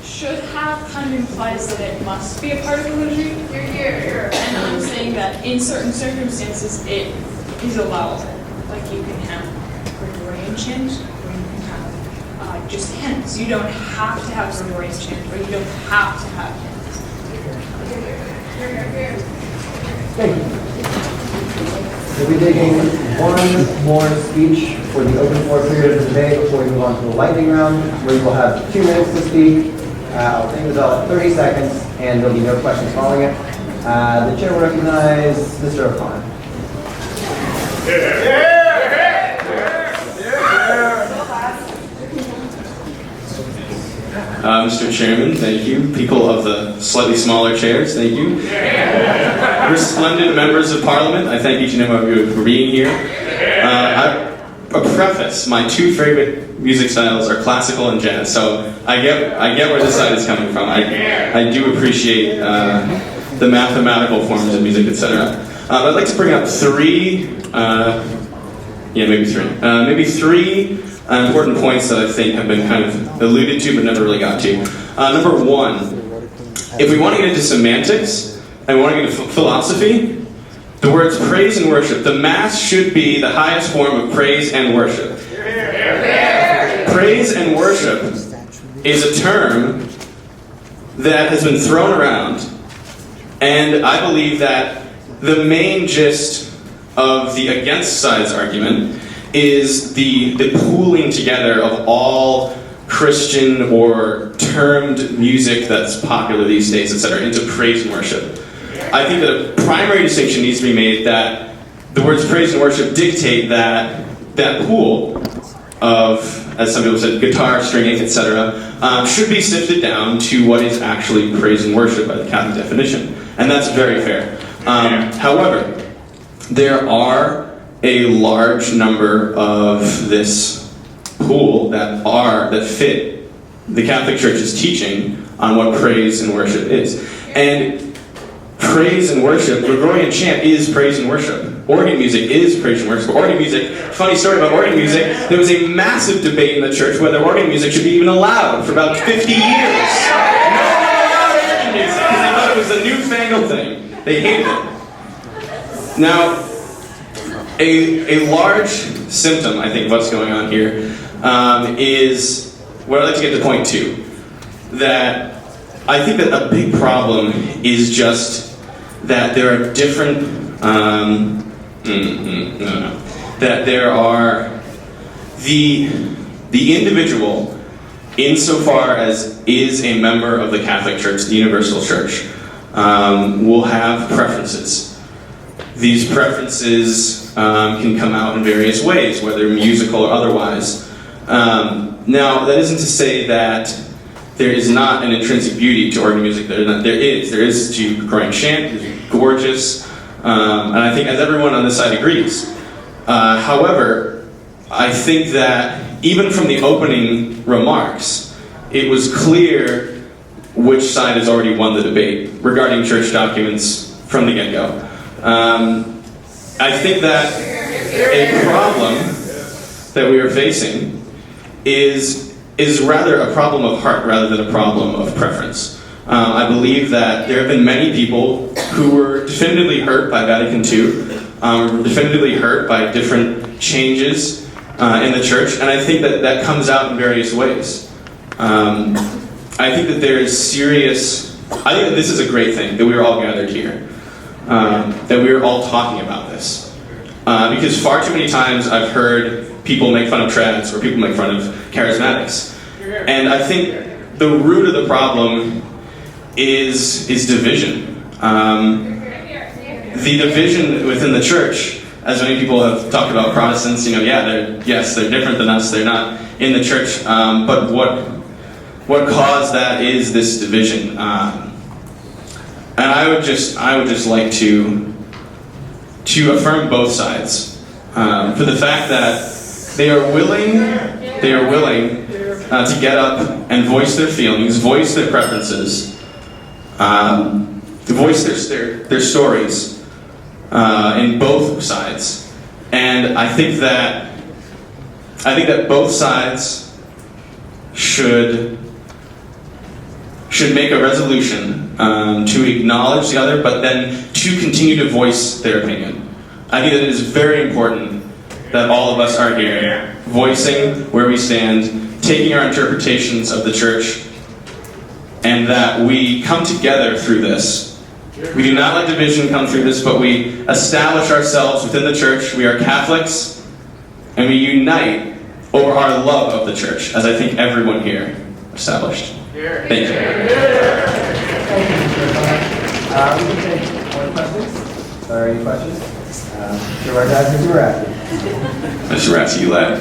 should have kind of implies that it must be a part of the liturgy. And I'm saying that in certain circumstances it is allowable. Like you can have Gregorian chant, or you can have just hymns. You don't have to have Gregorian chant, or you don't have to have hymns. Thank you. We'll be taking one more speech for the open floor period of the day before we move on to the lightning round, where you will have 2 minutes to speak. I'll take the bell at 30 seconds, and there'll be no questions following it. The chair will recognize Mr. O'Connor. Mr. Chairman, thank you. People of the slightly smaller chairs, thank you. Resplendent members of Parliament, I thank each and every one of you for being here. A preface, my 2 favorite music styles are classical and jazz, so I get where this side is coming from. I do appreciate the mathematical forms of music, etc. I'd like to bring up 3, maybe three important points that I think have been kind of alluded to but never really got to. Number 1, if we want to get into semantics and we want to get into philosophy, the words praise and worship, the Mass should be the highest form of praise and worship. Praise and worship is a term that has been thrown around, and I believe that the main gist of the against side's argument is the pooling together of all Christian or termed music that's popular these days, etc., into praise and worship. I think that a primary distinction needs to be made that the words praise and worship dictate that pool of, as some people said, guitar, stringing, etc., should be sifted down to what is actually praise and worship by the Catholic definition. And that's very fair. However, there are a large number of this pool that fit the Catholic Church's teaching on what praise and worship is. And praise and worship, Gregorian chant is praise and worship. Organ music is praise and worship. Organ music, funny story about organ music, there was a massive debate in the church whether organ music should be even allowed for about 50 years. No one allowed organ music because they thought it was a newfangled thing. They hated it. Now, a large symptom, I think, of what's going on here is what I'd like to get to point two. That I think that a big problem is just that there are different, that there are the individual, insofar as is a member of the Catholic Church, the Universal Church, will have preferences. These preferences can come out in various ways, whether musical or otherwise. Now, that isn't to say that there is not an intrinsic beauty to organ music. There is to Gregorian chant. It's gorgeous, and I think as everyone on this side agrees. However, I think that even from the opening remarks, it was clear which side has already won the debate regarding church documents from the get-go. I think that a problem that we are facing is rather a problem of heart rather than a problem of preference. I believe that there have been many people who were definitively hurt by Vatican II, definitively hurt by different changes in the church, and I think that that comes out in various ways. I think that there is serious... I think that this is a great thing, that we are all gathered here. That we are all talking about this. Because far too many times I've heard people make fun of trads or people make fun of charismatics. And I think the root of the problem is division. The division within the church, as many people have talked about Protestants, they're different than us, they're not in the church, but what caused that is this division. And I would just like to affirm both sides for the fact that they are willing to get up and voice their feelings, voice their preferences, to voice their stories in both sides. And I think that both sides should make a resolution to acknowledge the other, but then to continue to voice their opinion. I think that it is very important that all of us are here, voicing where we stand, taking our interpretations of the church, and that we come together through this. We do not let division come through this, but we establish ourselves within the church. We are Catholics, and we unite over our love of the church, as I think everyone here established. Thank you. Thank you, Mr. O'Connor. We can take more questions. Are there any questions? Mr. Ratty. Mr. Ratty, you led.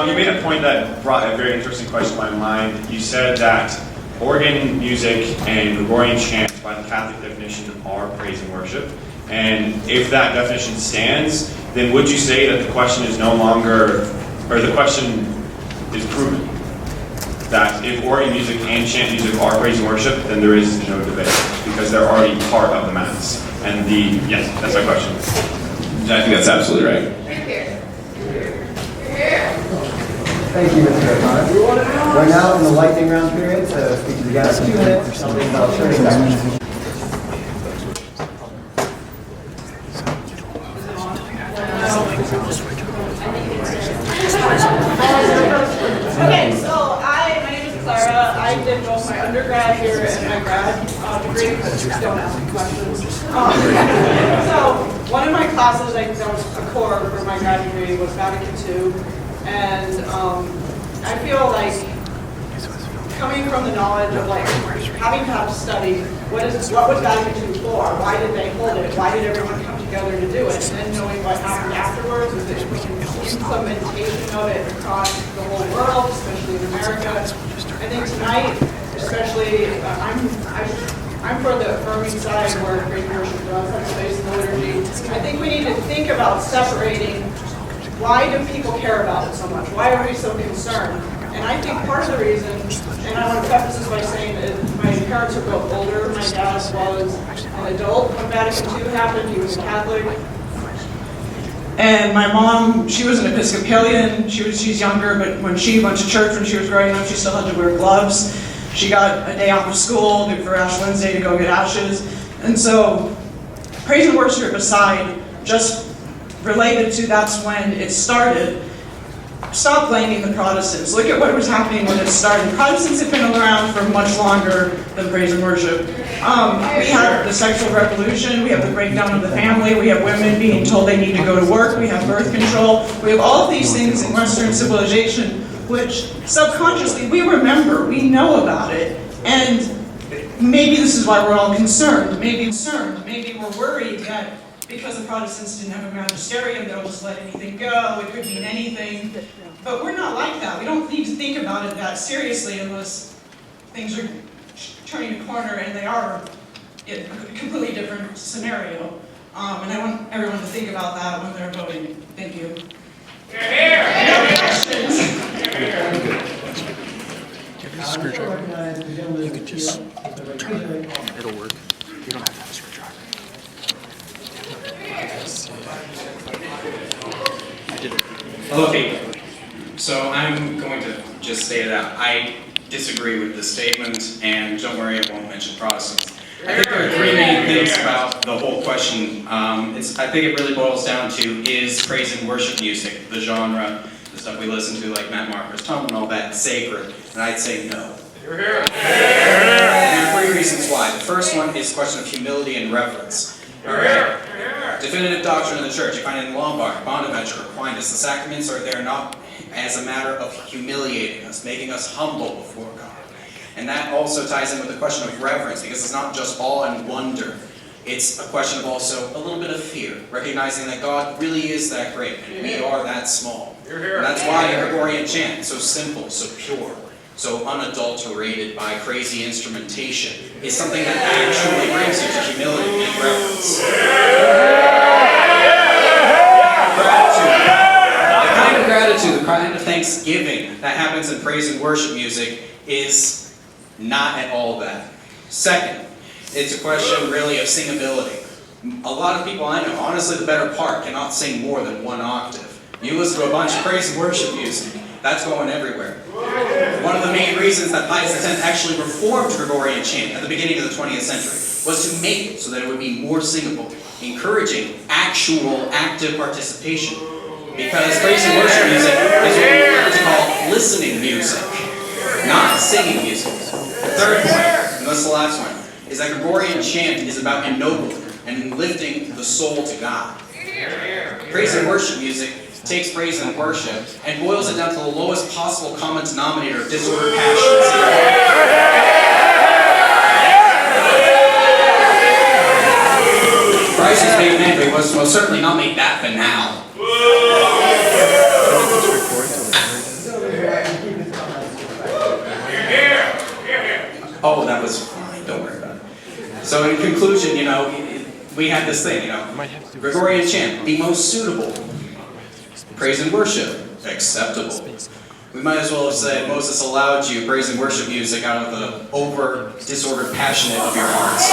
You made a point that brought a very interesting question to my mind. You said that organ music and Gregorian chant, by the Catholic definition, are praise and worship. And if that definition stands, then would you say that the question is no longer, or the question is proven? That if organ music and chant music are praise and worship, then there is no debate, because they're already part of the Mass. And yes, that's my question. I think that's absolutely right. Thank you, Mr. O'Connor. We're now in the lightning round period, so speakers again have 2 minutes, something about 30 seconds. Okay, so my name is Clara. I did both my undergrad here and my grad degree. Don't ask me questions. So one of my classes, I think that was a core for my grad degree, was Vatican II, and I feel like coming from the knowledge of having to have studied what was Vatican II for? Why did they hold it? Why did everyone come together to do it? And then knowing what happened afterwards, is that we can implementation of it across the whole world, especially in America. I think tonight, especially, I I'm for the affirming side where praise and worship does have space in the liturgy. I think we need to think about separating, why do people care about it so much? Why are we so concerned? And I think part of the reason, and I want to preface this by saying that my parents are both older. My dad was an adult when Vatican II happened. He was a Catholic. And my mom, she was an Episcopalian. She's younger, but when she went to church when she was growing up, she still had to wear gloves. She got a day off of school for Ash Wednesday to go get ashes. And so, praise and worship aside, just related to that's when it started, stop blaming the Protestants. Look at what was happening when it started. Protestants have been around for much longer than praise and worship. We had the sexual revolution, we have the breakdown of the family, we have women being told they need to go to work, we have birth control, we have all of these things in Western civilization which subconsciously we remember, we know about it, and maybe this is why we're all concerned. Maybe we're worried that because the Protestants didn't have a magisterium, they'll just let anything go, it could mean anything. But we're not like that. We don't need to think about it that seriously unless things are turning a corner and they are in a completely different scenario. And I want everyone to think about that when they're voting. Thank you. Any questions? Give me a screwdriver. You could just turn it. It'll work. You don't have to have a screwdriver. Okay, so I'm going to just say it out. I disagree with this statement, and don't worry, I won't mention Protestants. I think there are three main things about the whole question. I think it really boils down to, is praise and worship music, the genre, the stuff we listen to like Matt Marker's Tone and all that, sacred? And I'd say no. And there are three reasons why. The first one is a question of humility and reverence. All right? Definitive doctrine of the church, you find it in Lombard, Bonaventure, Aquinas. The sacraments are there not as a matter of humiliating us, making us humble before God. And that also ties in with the question of reverence, because it's not just awe and wonder. It's a question of also a little bit of fear, recognizing that God really is that great, and we are that small. And that's why the Gregorian chant, so simple, so pure, so unadulterated by crazy instrumentation, is something that actually brings you to humility and reverence. The kind of gratitude, the kind of thanksgiving that happens in praise and worship music is not at all that. Second, it's a question really of singability. A lot of people I know, honestly the better part, cannot sing more than one octave. You listen to a bunch of praise and worship music, that's going everywhere. One of the main reasons that Pius X actually reformed Gregorian chant at the beginning of the 20th century was to make it so that it would be more singable, encouraging actual active participation. Because praise and worship music is what we learn to call listening music, not singing music. The third point, and that's the last one, is that Gregorian chant is about ennobling and lifting the soul to God. Praise and worship music takes praise and worship and boils it down to the lowest possible common denominator of disordered passions. Christ was made man, but he was most certainly not made that banal. Oh, that was fine, don't worry about it. So in conclusion, we had this thing, Gregorian chant, the most suitable. Praise and worship, acceptable. We might as well have said Moses allowed you praise and worship music out of the over disordered passionate of your hearts.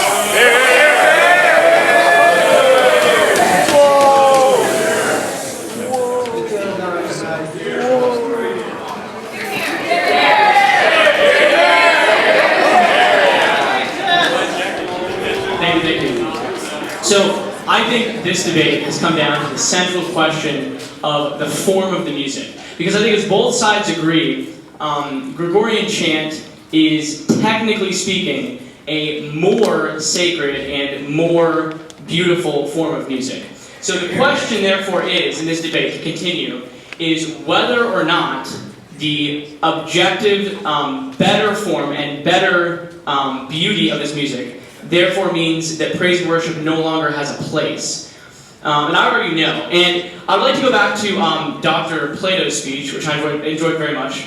Thank you. So, I think this debate has come down to the central question of the form of the music. Because I think as both sides agree, Gregorian chant is, technically speaking, a more sacred and more beautiful form of music. So the question, therefore, is, in this debate, to continue, is whether or not the objective, better form and better beauty of this music therefore means that praise and worship no longer has a place. And I already know. And I would like to go back to Dr. Plato's speech, which I enjoyed very much.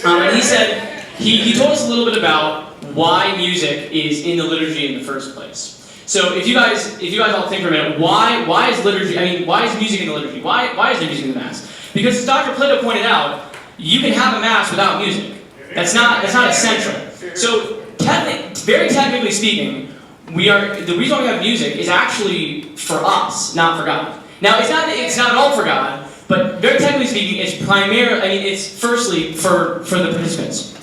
And he said, he told us a little bit about why music is in the liturgy in the first place. So if you guys all think for a minute, why is liturgy? I mean, why is music in the liturgy? Why is there music in the mass? Because as Dr. Plato pointed out, you can have a mass without music. That's not essential. So very technically speaking, the reason why we have music is actually for us, not for God. Now it's not at all for God, but very technically speaking, it's primarily. I mean, it's firstly for the participants.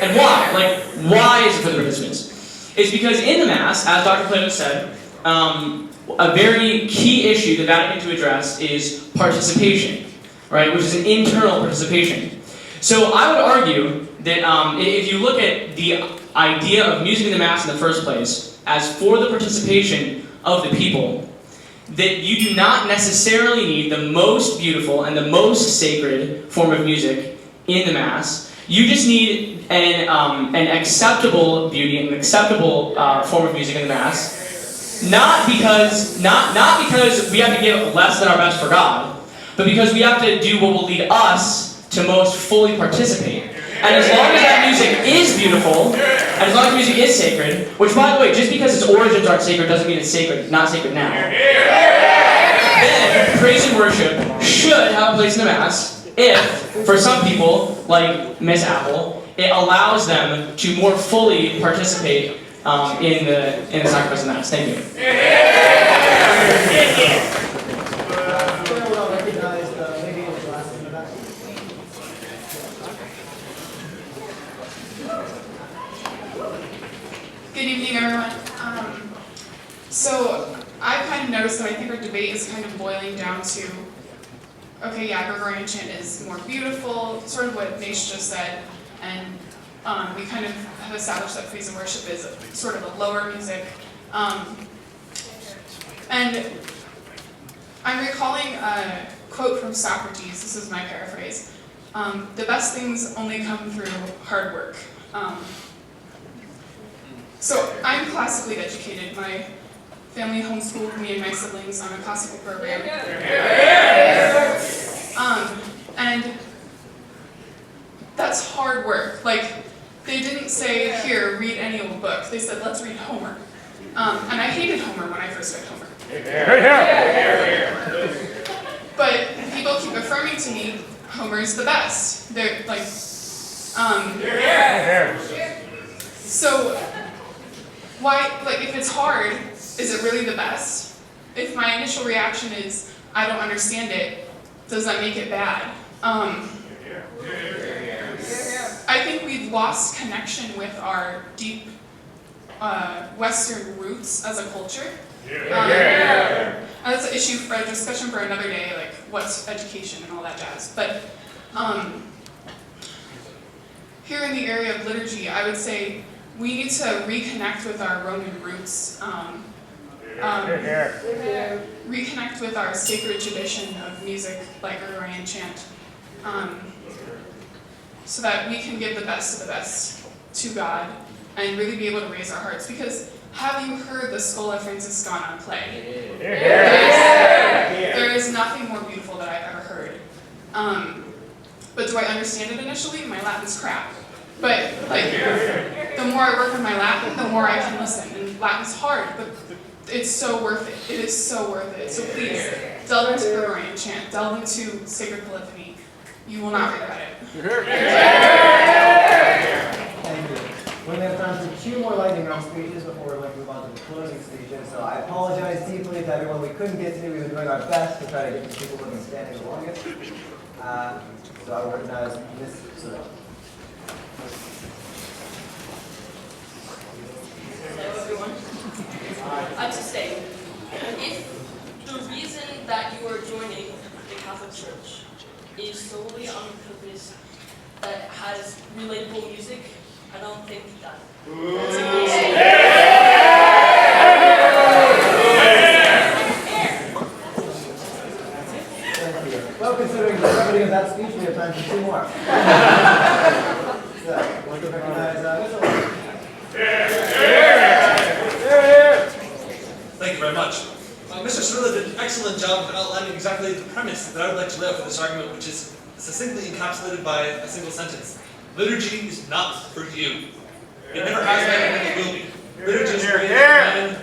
And why? Like, why is it for the participants? It's because in the Mass, as Dr. Plato said, a very key issue the Vatican II addressed is participation, right? Which is an internal participation. So I would argue that if you look at the idea of music in the Mass in the first place as for the participation of the people, that you do not necessarily need the most beautiful and the most sacred form of music in the Mass. You just need an acceptable beauty and an acceptable form of music in the Mass, not because we have to give less than our best for God, but because we have to do what will lead us to most fully participate. And as long as that music is beautiful, and as long as music is sacred, which by the way, just because its origins aren't sacred doesn't mean it's sacred, not sacred now. Then praise and worship should have a place in the Mass. If, for some people, like Miss Apple, it allows them to more fully participate in the sacrifice of the Mass. Thank you. Good evening, everyone. So I kind of noticed that I think our debate is kind of boiling down to, okay, yeah, Gregorian chant is more beautiful, sort of what Nash just said, and we kind of have established that praise and worship is sort of a lower music. And I'm recalling a quote from Socrates, this is my paraphrase. The best things only come through hard work. So I'm classically educated. My family homeschooled me and my siblings on a classical program. And that's hard work. Like, they didn't say, here, read any old book. They said, let's read Homer. And I hated Homer when I first read Homer. But people keep affirming to me, Homer's the best. They're like, so why, like, if it's hard, is it really the best? If my initial reaction is, I don't understand it, does that make it bad? I think we've lost connection with our deep Western roots as a culture. And that's an issue for a discussion for another day, like what's education and all that jazz. But here in the area of liturgy, I would say we need to reconnect with our Roman roots. Reconnect with our sacred tradition of music like Gregorian chant, so that we can give the best of the best to God and really be able to raise our hearts. Because have you heard the Schola Franciscana play? There is nothing more beautiful that I've ever heard. But do I understand it initially? My Latin's crap. But like, the more I work on my Latin, the more I can listen. And Latin's hard, but it's so worth it. It is so worth it. So please, delve into Gregorian chant. Delve into sacred polyphony. You will not regret it. Thank you. We have time for 2 more lightning round speeches before we're going to move on to the closing speeches. So I apologize deeply to everyone we couldn't get to. We've been doing our best to try to get the people who've been standing the longest. So I recognize Ms. Sorrell. Hello, everyone. To say, if the reason that you are joining the Catholic Church is solely on the purpose that has relatable music, I don't think that. Well, considering the brevity of that speech, we have time for 2 more. So, I want to recognize Thank you very much. Mr. Cerullo did an excellent job of outlining exactly the premise that I would like to lay out for this argument, which is succinctly encapsulated by a single sentence. Liturgy is not for you. It never has been and never will be. Liturgy is where man,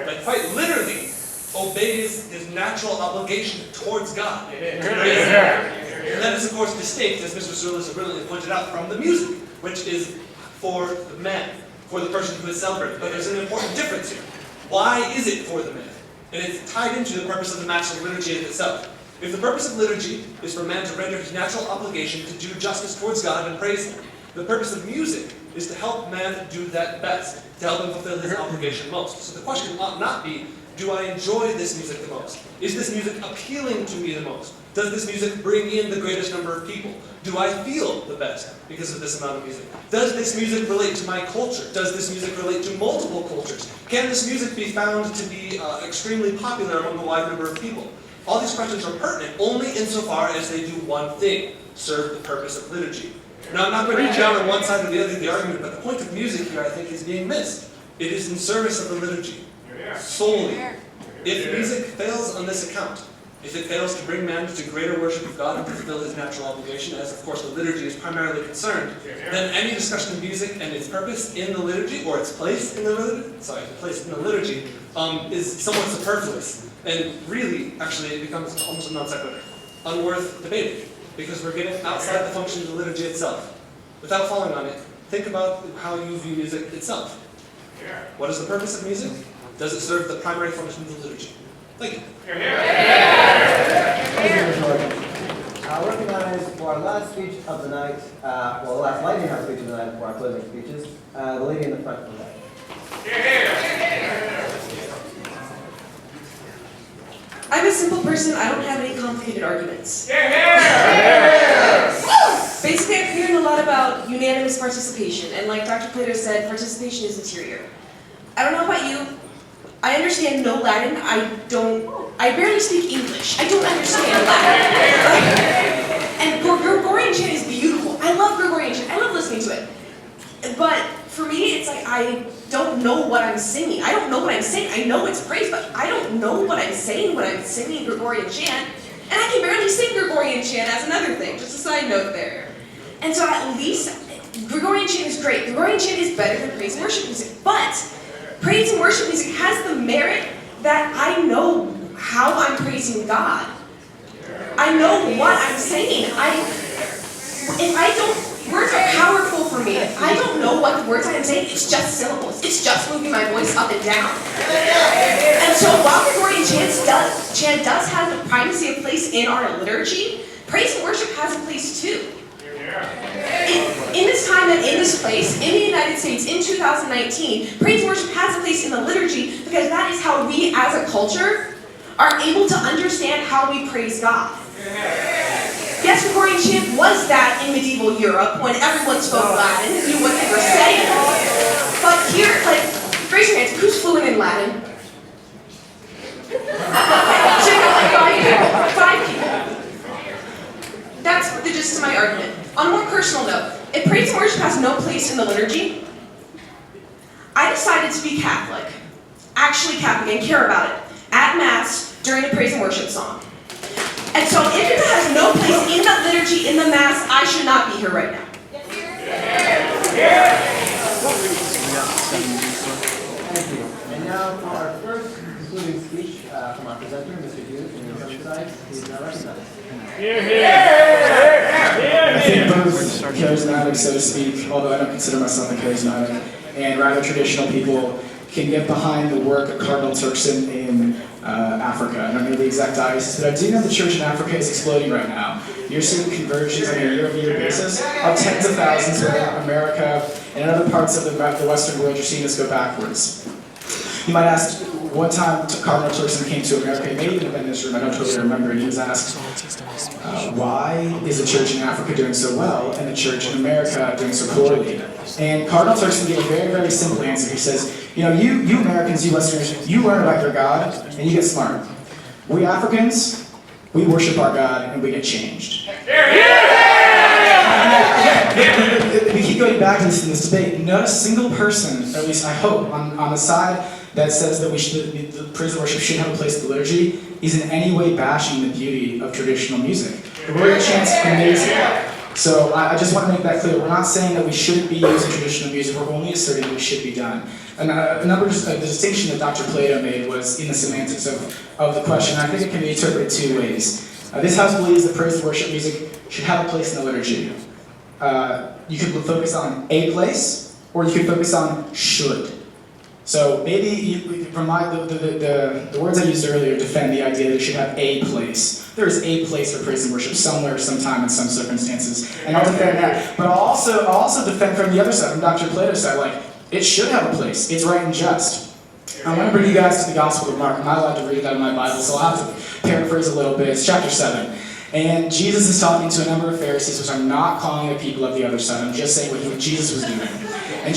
like quite literally, obeys his natural obligation towards God. And that is, of course, distinct, as Mr. Searle has brilliantly pointed out, from the music, which is for the man, for the person who is celebrated. But there's an important difference here. Why is it for the man? And it's tied into the purpose of the Mass of Liturgy in itself. If the purpose of liturgy is for man to render his natural obligation to do justice towards God and praise Him, the purpose of music is to help man do that best, to help him fulfill his obligation most. So the question ought not be, do I enjoy this music the most? Is this music appealing to me the most? Does this music bring in the greatest number of people? Do I feel the best because of this amount of music? Does this music relate to my culture? Does this music relate to multiple cultures? Can this music be found to be extremely popular among a wide number of people? All these questions are pertinent only insofar as they do one thing, serve the purpose of liturgy. Now, I'm not going to reach out on one side or the other of the argument, but the point of music here, I think, is being missed. It is in service of the liturgy, solely. If music fails on this account, if it fails to bring man to greater worship of God and to fulfill his natural obligation, as of course the liturgy is primarily concerned, then any discussion of music and its purpose in the liturgy, or its place in the liturgy, is somewhat superfluous. And really, actually, it becomes almost a non sequitur, unworth debating, because we're getting outside the function of the liturgy itself. Without falling on it, think about how you view music itself. What is the purpose of music? Does it serve the primary function of the liturgy? Thank you. Recognize for our last speech of the night, the last lightning round speech of the night for our closing speeches, the lady in the front of the night. I'm a simple person. I don't have any complicated arguments. Basically, I'm hearing a lot about unanimous participation, and like Dr. Plato said, participation is interior. I don't know about you. I understand no Latin. I barely speak English. I don't understand Latin. And Gregorian chant is beautiful. I love Gregorian chant. I love listening to it. But for me, it's like I don't know what I'm singing. I don't know what I'm saying. I know it's praise, but I don't know what I'm saying when I'm singing Gregorian chant. And I can barely sing Gregorian chant as another thing. Just a side note there. And so at least Gregorian chant is great. Gregorian chant is better than praise and worship music. But praise and worship music has the merit that I know how I'm praising God. I know what I'm saying. Words are powerful for me. If I don't know what the words I am saying, it's just syllables. It's just moving my voice up and down. And so while Gregorian chant does have the primacy of place in our liturgy, praise and worship has a place too. In this time and in this place, in the United States, in 2019, praise and worship has a place in the liturgy because that is how we as a culture are able to understand how we praise God. Yes, Gregorian chant was that in medieval Europe when everyone spoke Latin and knew what they were saying. But here, raise your hands, who's fluent in Latin? Five people. That's the gist of my argument. On a more personal note, if praise and worship has no place in the liturgy, I decided to be Catholic, actually Catholic, and care about it, at Mass during the praise and worship song. And so if it has no place in the liturgy, in the Mass, I should not be here right now. Thank you. And now for our first concluding speech from our presenter, Mr. Hughes, from the other side, please now recognize. I think both charismatic, so to speak, although I don't consider myself a charismatic, and rather traditional people can get behind the work of Cardinal Turkson in Africa. I don't know the exact diocese, but I do know the church in Africa is exploding right now. You're seeing conversions on a year-over-year basis of tens of thousands where America and other parts of the Western world you're seeing us go backwards. You might ask, one time Cardinal Turkson came to America, he may even have been in this room, I don't totally remember, and he was asked, why is the church in Africa doing so well and the church in America doing so poorly? And Cardinal Turkson gave a very, very simple answer. He says, you Americans, you Westerners, you learn about your God and you get smart. We Africans, we worship our God and we get changed. We keep going back to this in this debate. Not a single person, at least I hope, on the side that says that the praise and worship should have a place in the liturgy is in any way bashing the beauty of traditional music. The word chant's amazing. So I just want to make that clear. We're not saying that we shouldn't be using traditional music. We're only asserting that it should be done. And the distinction that Dr. Plato made was in the semantics of the question. I think it can be interpreted two ways. This house believes that praise and worship music should have a place in the liturgy. You could focus on a place, or you could focus on should. So maybe from the words I used earlier defend the idea that it should have a place. There is a place for praise and worship somewhere, sometime, in some circumstances, and I'll defend that. But I'll also defend from the other side, from Dr. Plato's side, like it should have a place. It's right and just. I'm going to bring you guys to the Gospel of Mark. I'm not allowed to read it out of my Bible, so I'll have to paraphrase a little bit. It's chapter 7. And Jesus is talking to a number of Pharisees, which I'm not calling the people of the other side. I'm just saying what Jesus was doing. And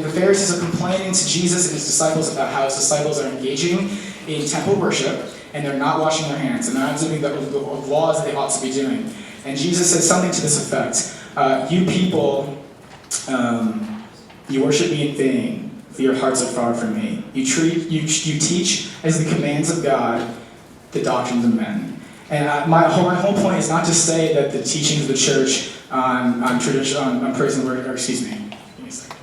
the Pharisees are complaining to Jesus and his disciples about how his disciples are engaging in temple worship, and they're not washing their hands, and they're not doing the laws that they ought to be doing. And Jesus said something to this effect: "You people, you worship me in vain, for your hearts are far from me. You teach as the commands of God the doctrines of men." And my whole point is not to say that the teachings of the church on praise and worship, or excuse me, give me a second.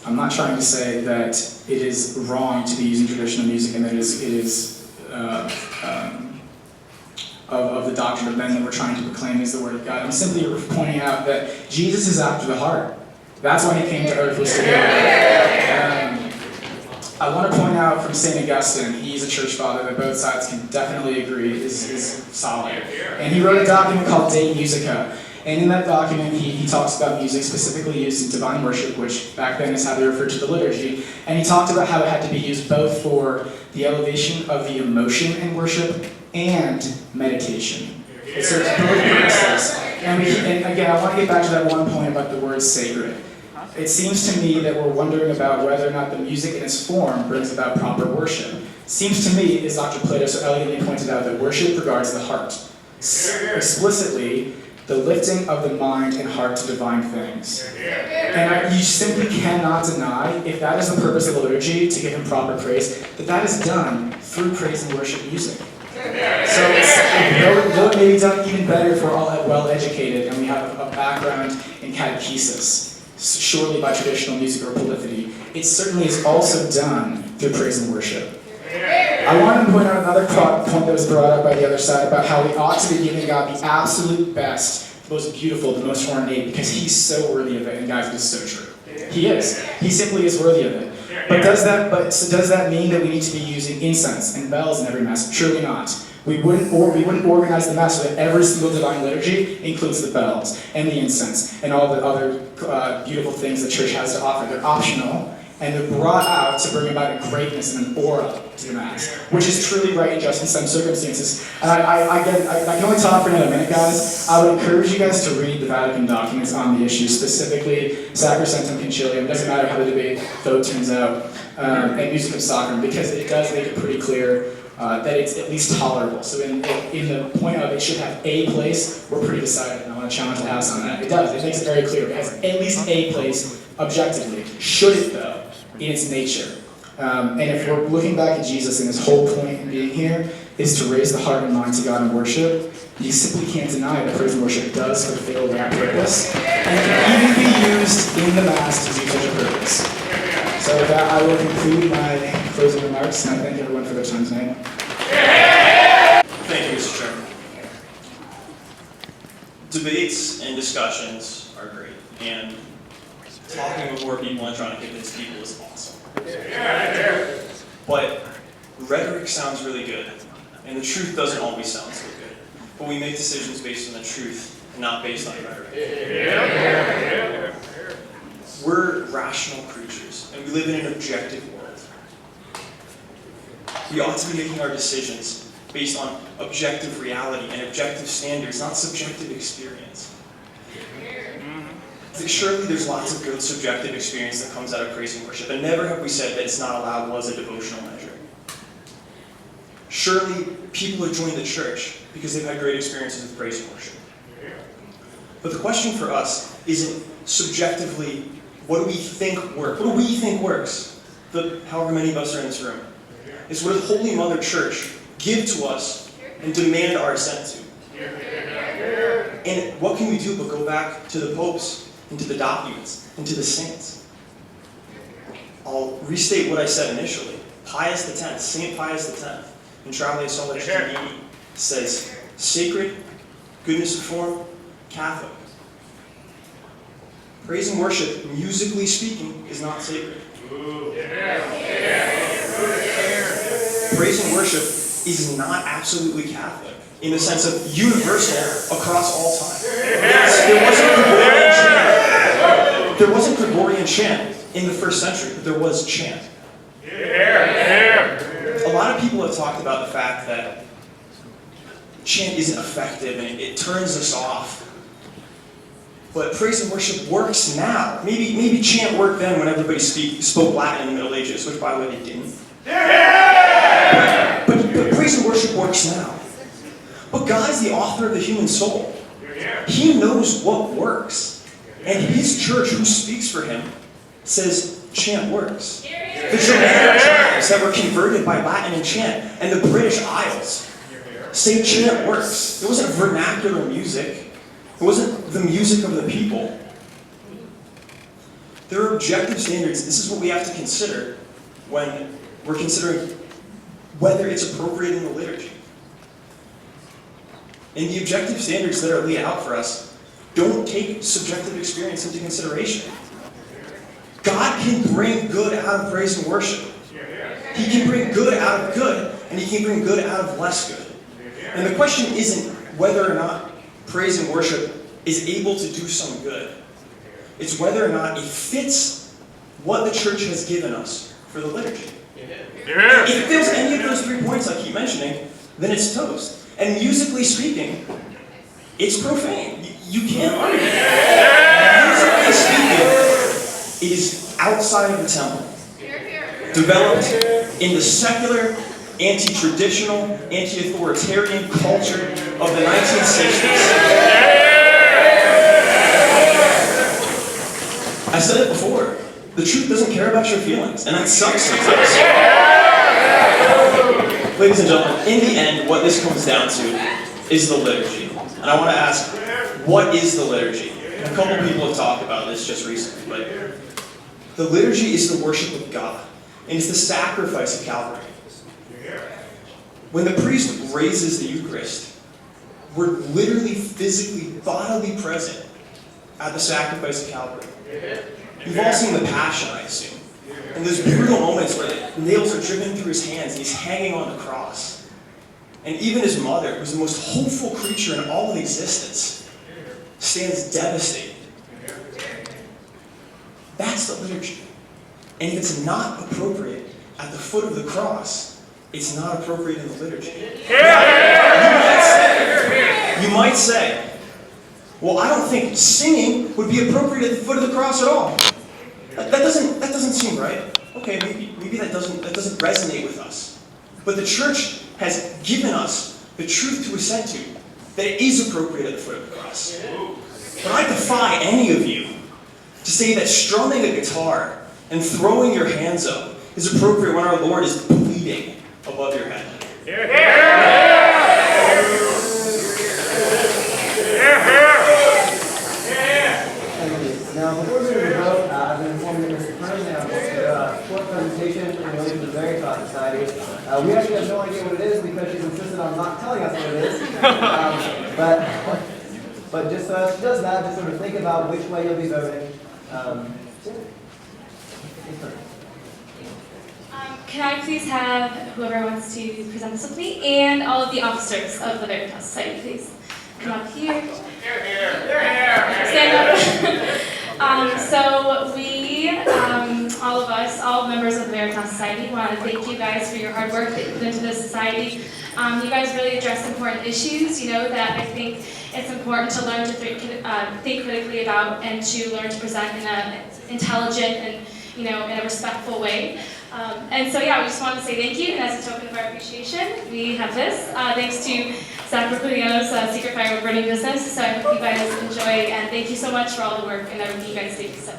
I'm not trying to say that it is wrong to be using traditional music and that it is of the doctrine of men that we're trying to proclaim as the Word of God. I'm simply pointing out that Jesus is after the heart. That's why he came to earth, was to go. I want to point out from St. Augustine, he's a church father that both sides can definitely agree is solid. And he wrote a document called De Musica. And in that document, he talks about music specifically used in divine worship, which back then is how they referred to the liturgy. And he talked about how it had to be used both for the elevation of the emotion in worship and meditation. It serves both purposes. And again, I want to get back to that one point about the word sacred. It seems to me that we're wondering about whether or not the music in its form brings about proper worship. It seems to me, as Dr. Plato so elegantly pointed out, that worship regards the heart. Explicitly, the lifting of the mind and heart to divine things. And you simply cannot deny, if that is the purpose of the liturgy, to give him proper praise, that is done through praise and worship music. So though it may be done even better if we're all well-educated and we have a background in catechesis, surely by traditional music or polyphony, it certainly is also done through praise and worship. I want to point out another point that was brought up by the other side about how we ought to be giving God the absolute best, the most beautiful, the most ornate, because he's so worthy of it, and guys, it is so true. He is. He simply is worthy of it. But does that mean that we need to be using incense and bells in every mass? Surely not. We wouldn't organize the mass so that every single divine liturgy includes the bells and the incense and all the other beautiful things the church has to offer. They're optional, and they're brought out to bring about a greatness and an aura to the Mass, which is truly right and just in some circumstances. And I can only talk for another minute, guys. I would encourage you guys to read the Vatican documents on the issue, specifically Sacrosanctum Concilium. It doesn't matter how the debate vote turns out, and Musicum Sacrum, because it does make it pretty clear that it's at least tolerable. So in the point of it should have a place, we're pretty decided, and I want to challenge the House on that. It does. It makes it very clear. It has at least a place objectively. Should it, though, in its nature? And if we're looking back at Jesus and his whole point in being here is to raise the heart and mind to God in worship, you simply can't deny that praise and worship does fulfill that purpose, and it can even be used in the Mass to do such a purpose. So with that, I will conclude my closing remarks, and I thank everyone for their time tonight. Thank you, Mr. Chairman. Debates and discussions are great, and talking before people and trying to convince people is awesome. But rhetoric sounds really good, and the truth doesn't always sound so good. But we make decisions based on the truth, and not based on rhetoric. We're rational creatures, and we live in an objective world. We ought to be making our decisions based on objective reality and objective standards, not subjective experience. Surely there's lots of good subjective experience that comes out of praise and worship, and never have we said that it's not allowable as a devotional measure. Surely people have joined the church because they've had great experiences with praise and worship. But the question for us isn't subjectively, what do we think works? What do we think works? However many of us are in this room. It's what does Holy Mother Church give to us and demand our assent to. And what can we do but go back to the popes, and to the documents, and to the saints? I'll restate what I said initially. Pius X, Saint Pius X, in Travelling Solidarity Divini, says, sacred, goodness of form, Catholic. Praise and worship, musically speaking, is not sacred. Praise and worship is not absolutely Catholic, in the sense of universal across all time. Yes, there wasn't Gregorian chant in the first century, but there was chant. A lot of people have talked about the fact that chant isn't effective and it turns us off. But praise and worship works now. Maybe chant worked then when everybody spoke Latin in the Middle Ages, which by the way they didn't. But praise and worship works now. But God is the author of the human soul. He knows what works. And his church, who speaks for him, says chant works. The Germanic tribes that were converted by Latin and chant, and the British Isles say chant works. It wasn't vernacular music. It wasn't the music of the people. There are objective standards. This is what we have to consider when we're considering whether it's appropriate in the liturgy. And the objective standards that are laid out for us don't take subjective experience into consideration. God can bring good out of praise and worship. He can bring good out of good, and he can bring good out of less good. And the question isn't whether or not praise and worship is able to do some good. It's whether or not it fits what the church has given us for the liturgy. If it fails any of those 3 points I keep mentioning, then it's toast. And musically speaking, it's profane. You can't argue. Musically speaking, it is outside of the temple. Developed in the secular, anti-traditional, anti-authoritarian culture of the 1960s. I said it before, the truth doesn't care about your feelings, and that sucks sometimes. Ladies and gentlemen, in the end, what this comes down to is the liturgy. And I want to ask, what is the liturgy? And a couple people have talked about this just recently, but the liturgy is the worship of God, and it's the sacrifice of Calvary. When the priest raises the Eucharist, we're literally, physically, bodily present at the sacrifice of Calvary. You've all seen the Passion, I assume. And those brutal moments where the nails are driven through his hands and he's hanging on the cross. And even his mother, who's the most hopeful creature in all of existence, stands devastated. That's the liturgy. And if it's not appropriate at the foot of the cross, it's not appropriate in the liturgy. You might say, well, I don't think singing would be appropriate at the foot of the cross at all. That doesn't seem right. Okay, maybe that doesn't resonate with us. But the church has given us the truth to assent to, that it is appropriate at the foot of the cross. But I defy any of you to say that strumming a guitar and throwing your hands up is appropriate when our Lord is bleeding above your head. Now, before we move to vote, I've been informed that Mr. Kern has a short presentation in relation to the Veritas Society. We actually have no idea what it is because she's insisted on not telling us what it is. But just so she does that, just sort of think about which way you'll be voting. Can I please have whoever wants to present this with me and all of the officers of the Veritas Society, please come up here. Stand up. So we, all of us, all members of the Veritas Society, want to thank you guys for your hard work that you put into this society. You guys really address important issues, that I think it's important to learn to think critically about and to learn to present in an intelligent and, in a respectful way. And so, we just want to say thank you, and as a token of our appreciation, we have this. Thanks to Zach Mercurio's Secret Firework Burning Business. So I hope you guys enjoy, and thank you so much for all the work and everything you guys do. So.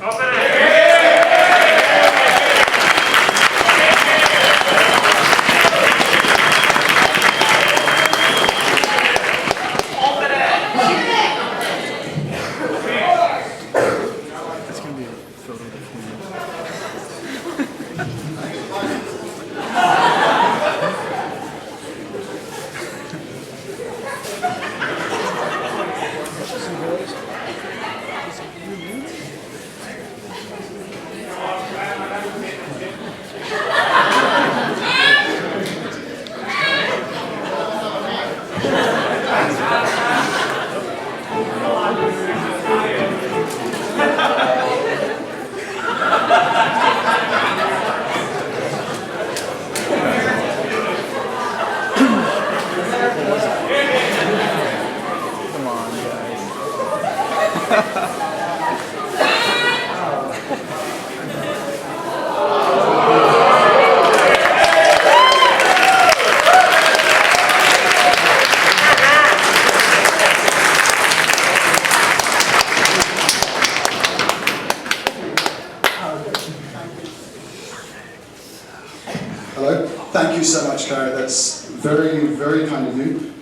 Hello. Thank you so much, Cara. That's very, very kind of you.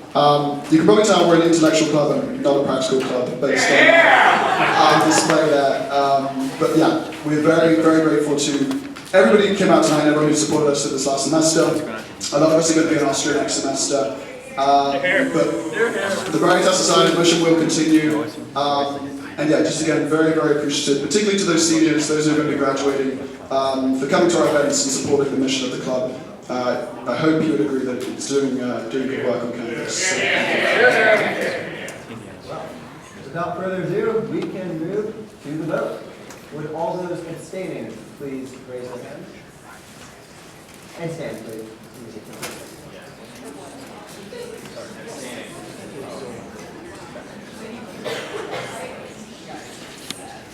You can probably tell we're an intellectual club and not a practical club based on display there. But yeah, we're very, very grateful to everybody who came out tonight, everyone who supported us at this last semester. I'm obviously going to be in Austria next semester. But the Veritas Society mission will continue. And yeah, just again, very, very appreciative, particularly to those seniors, those who are going to be graduating, for coming to our events and supporting the mission of the club. I hope you would agree that it's doing good work on campus. So, without further ado, we can move to the vote. Would all those abstaining please raise their hands? And stand, please.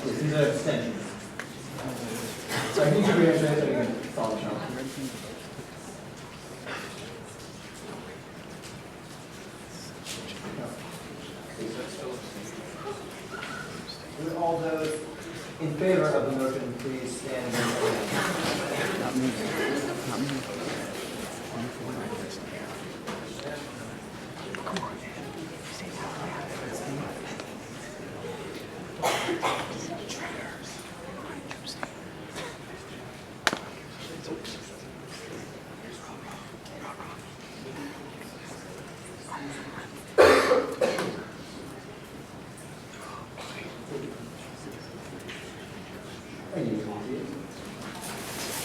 These are abstentions. So I need you to raise your hand so you can follow the challenge. Would all those in favor of the motion please stand and raise their hands?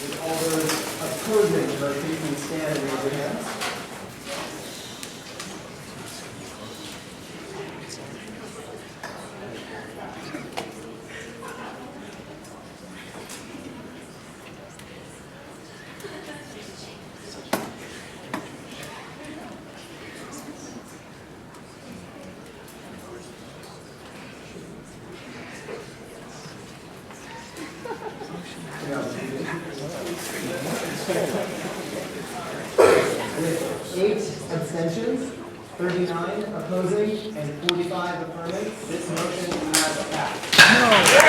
Would all those opposing the motion please stand and raise their hands? With 8 abstentions, 39 opposing, and 45 affirming, this motion has passed.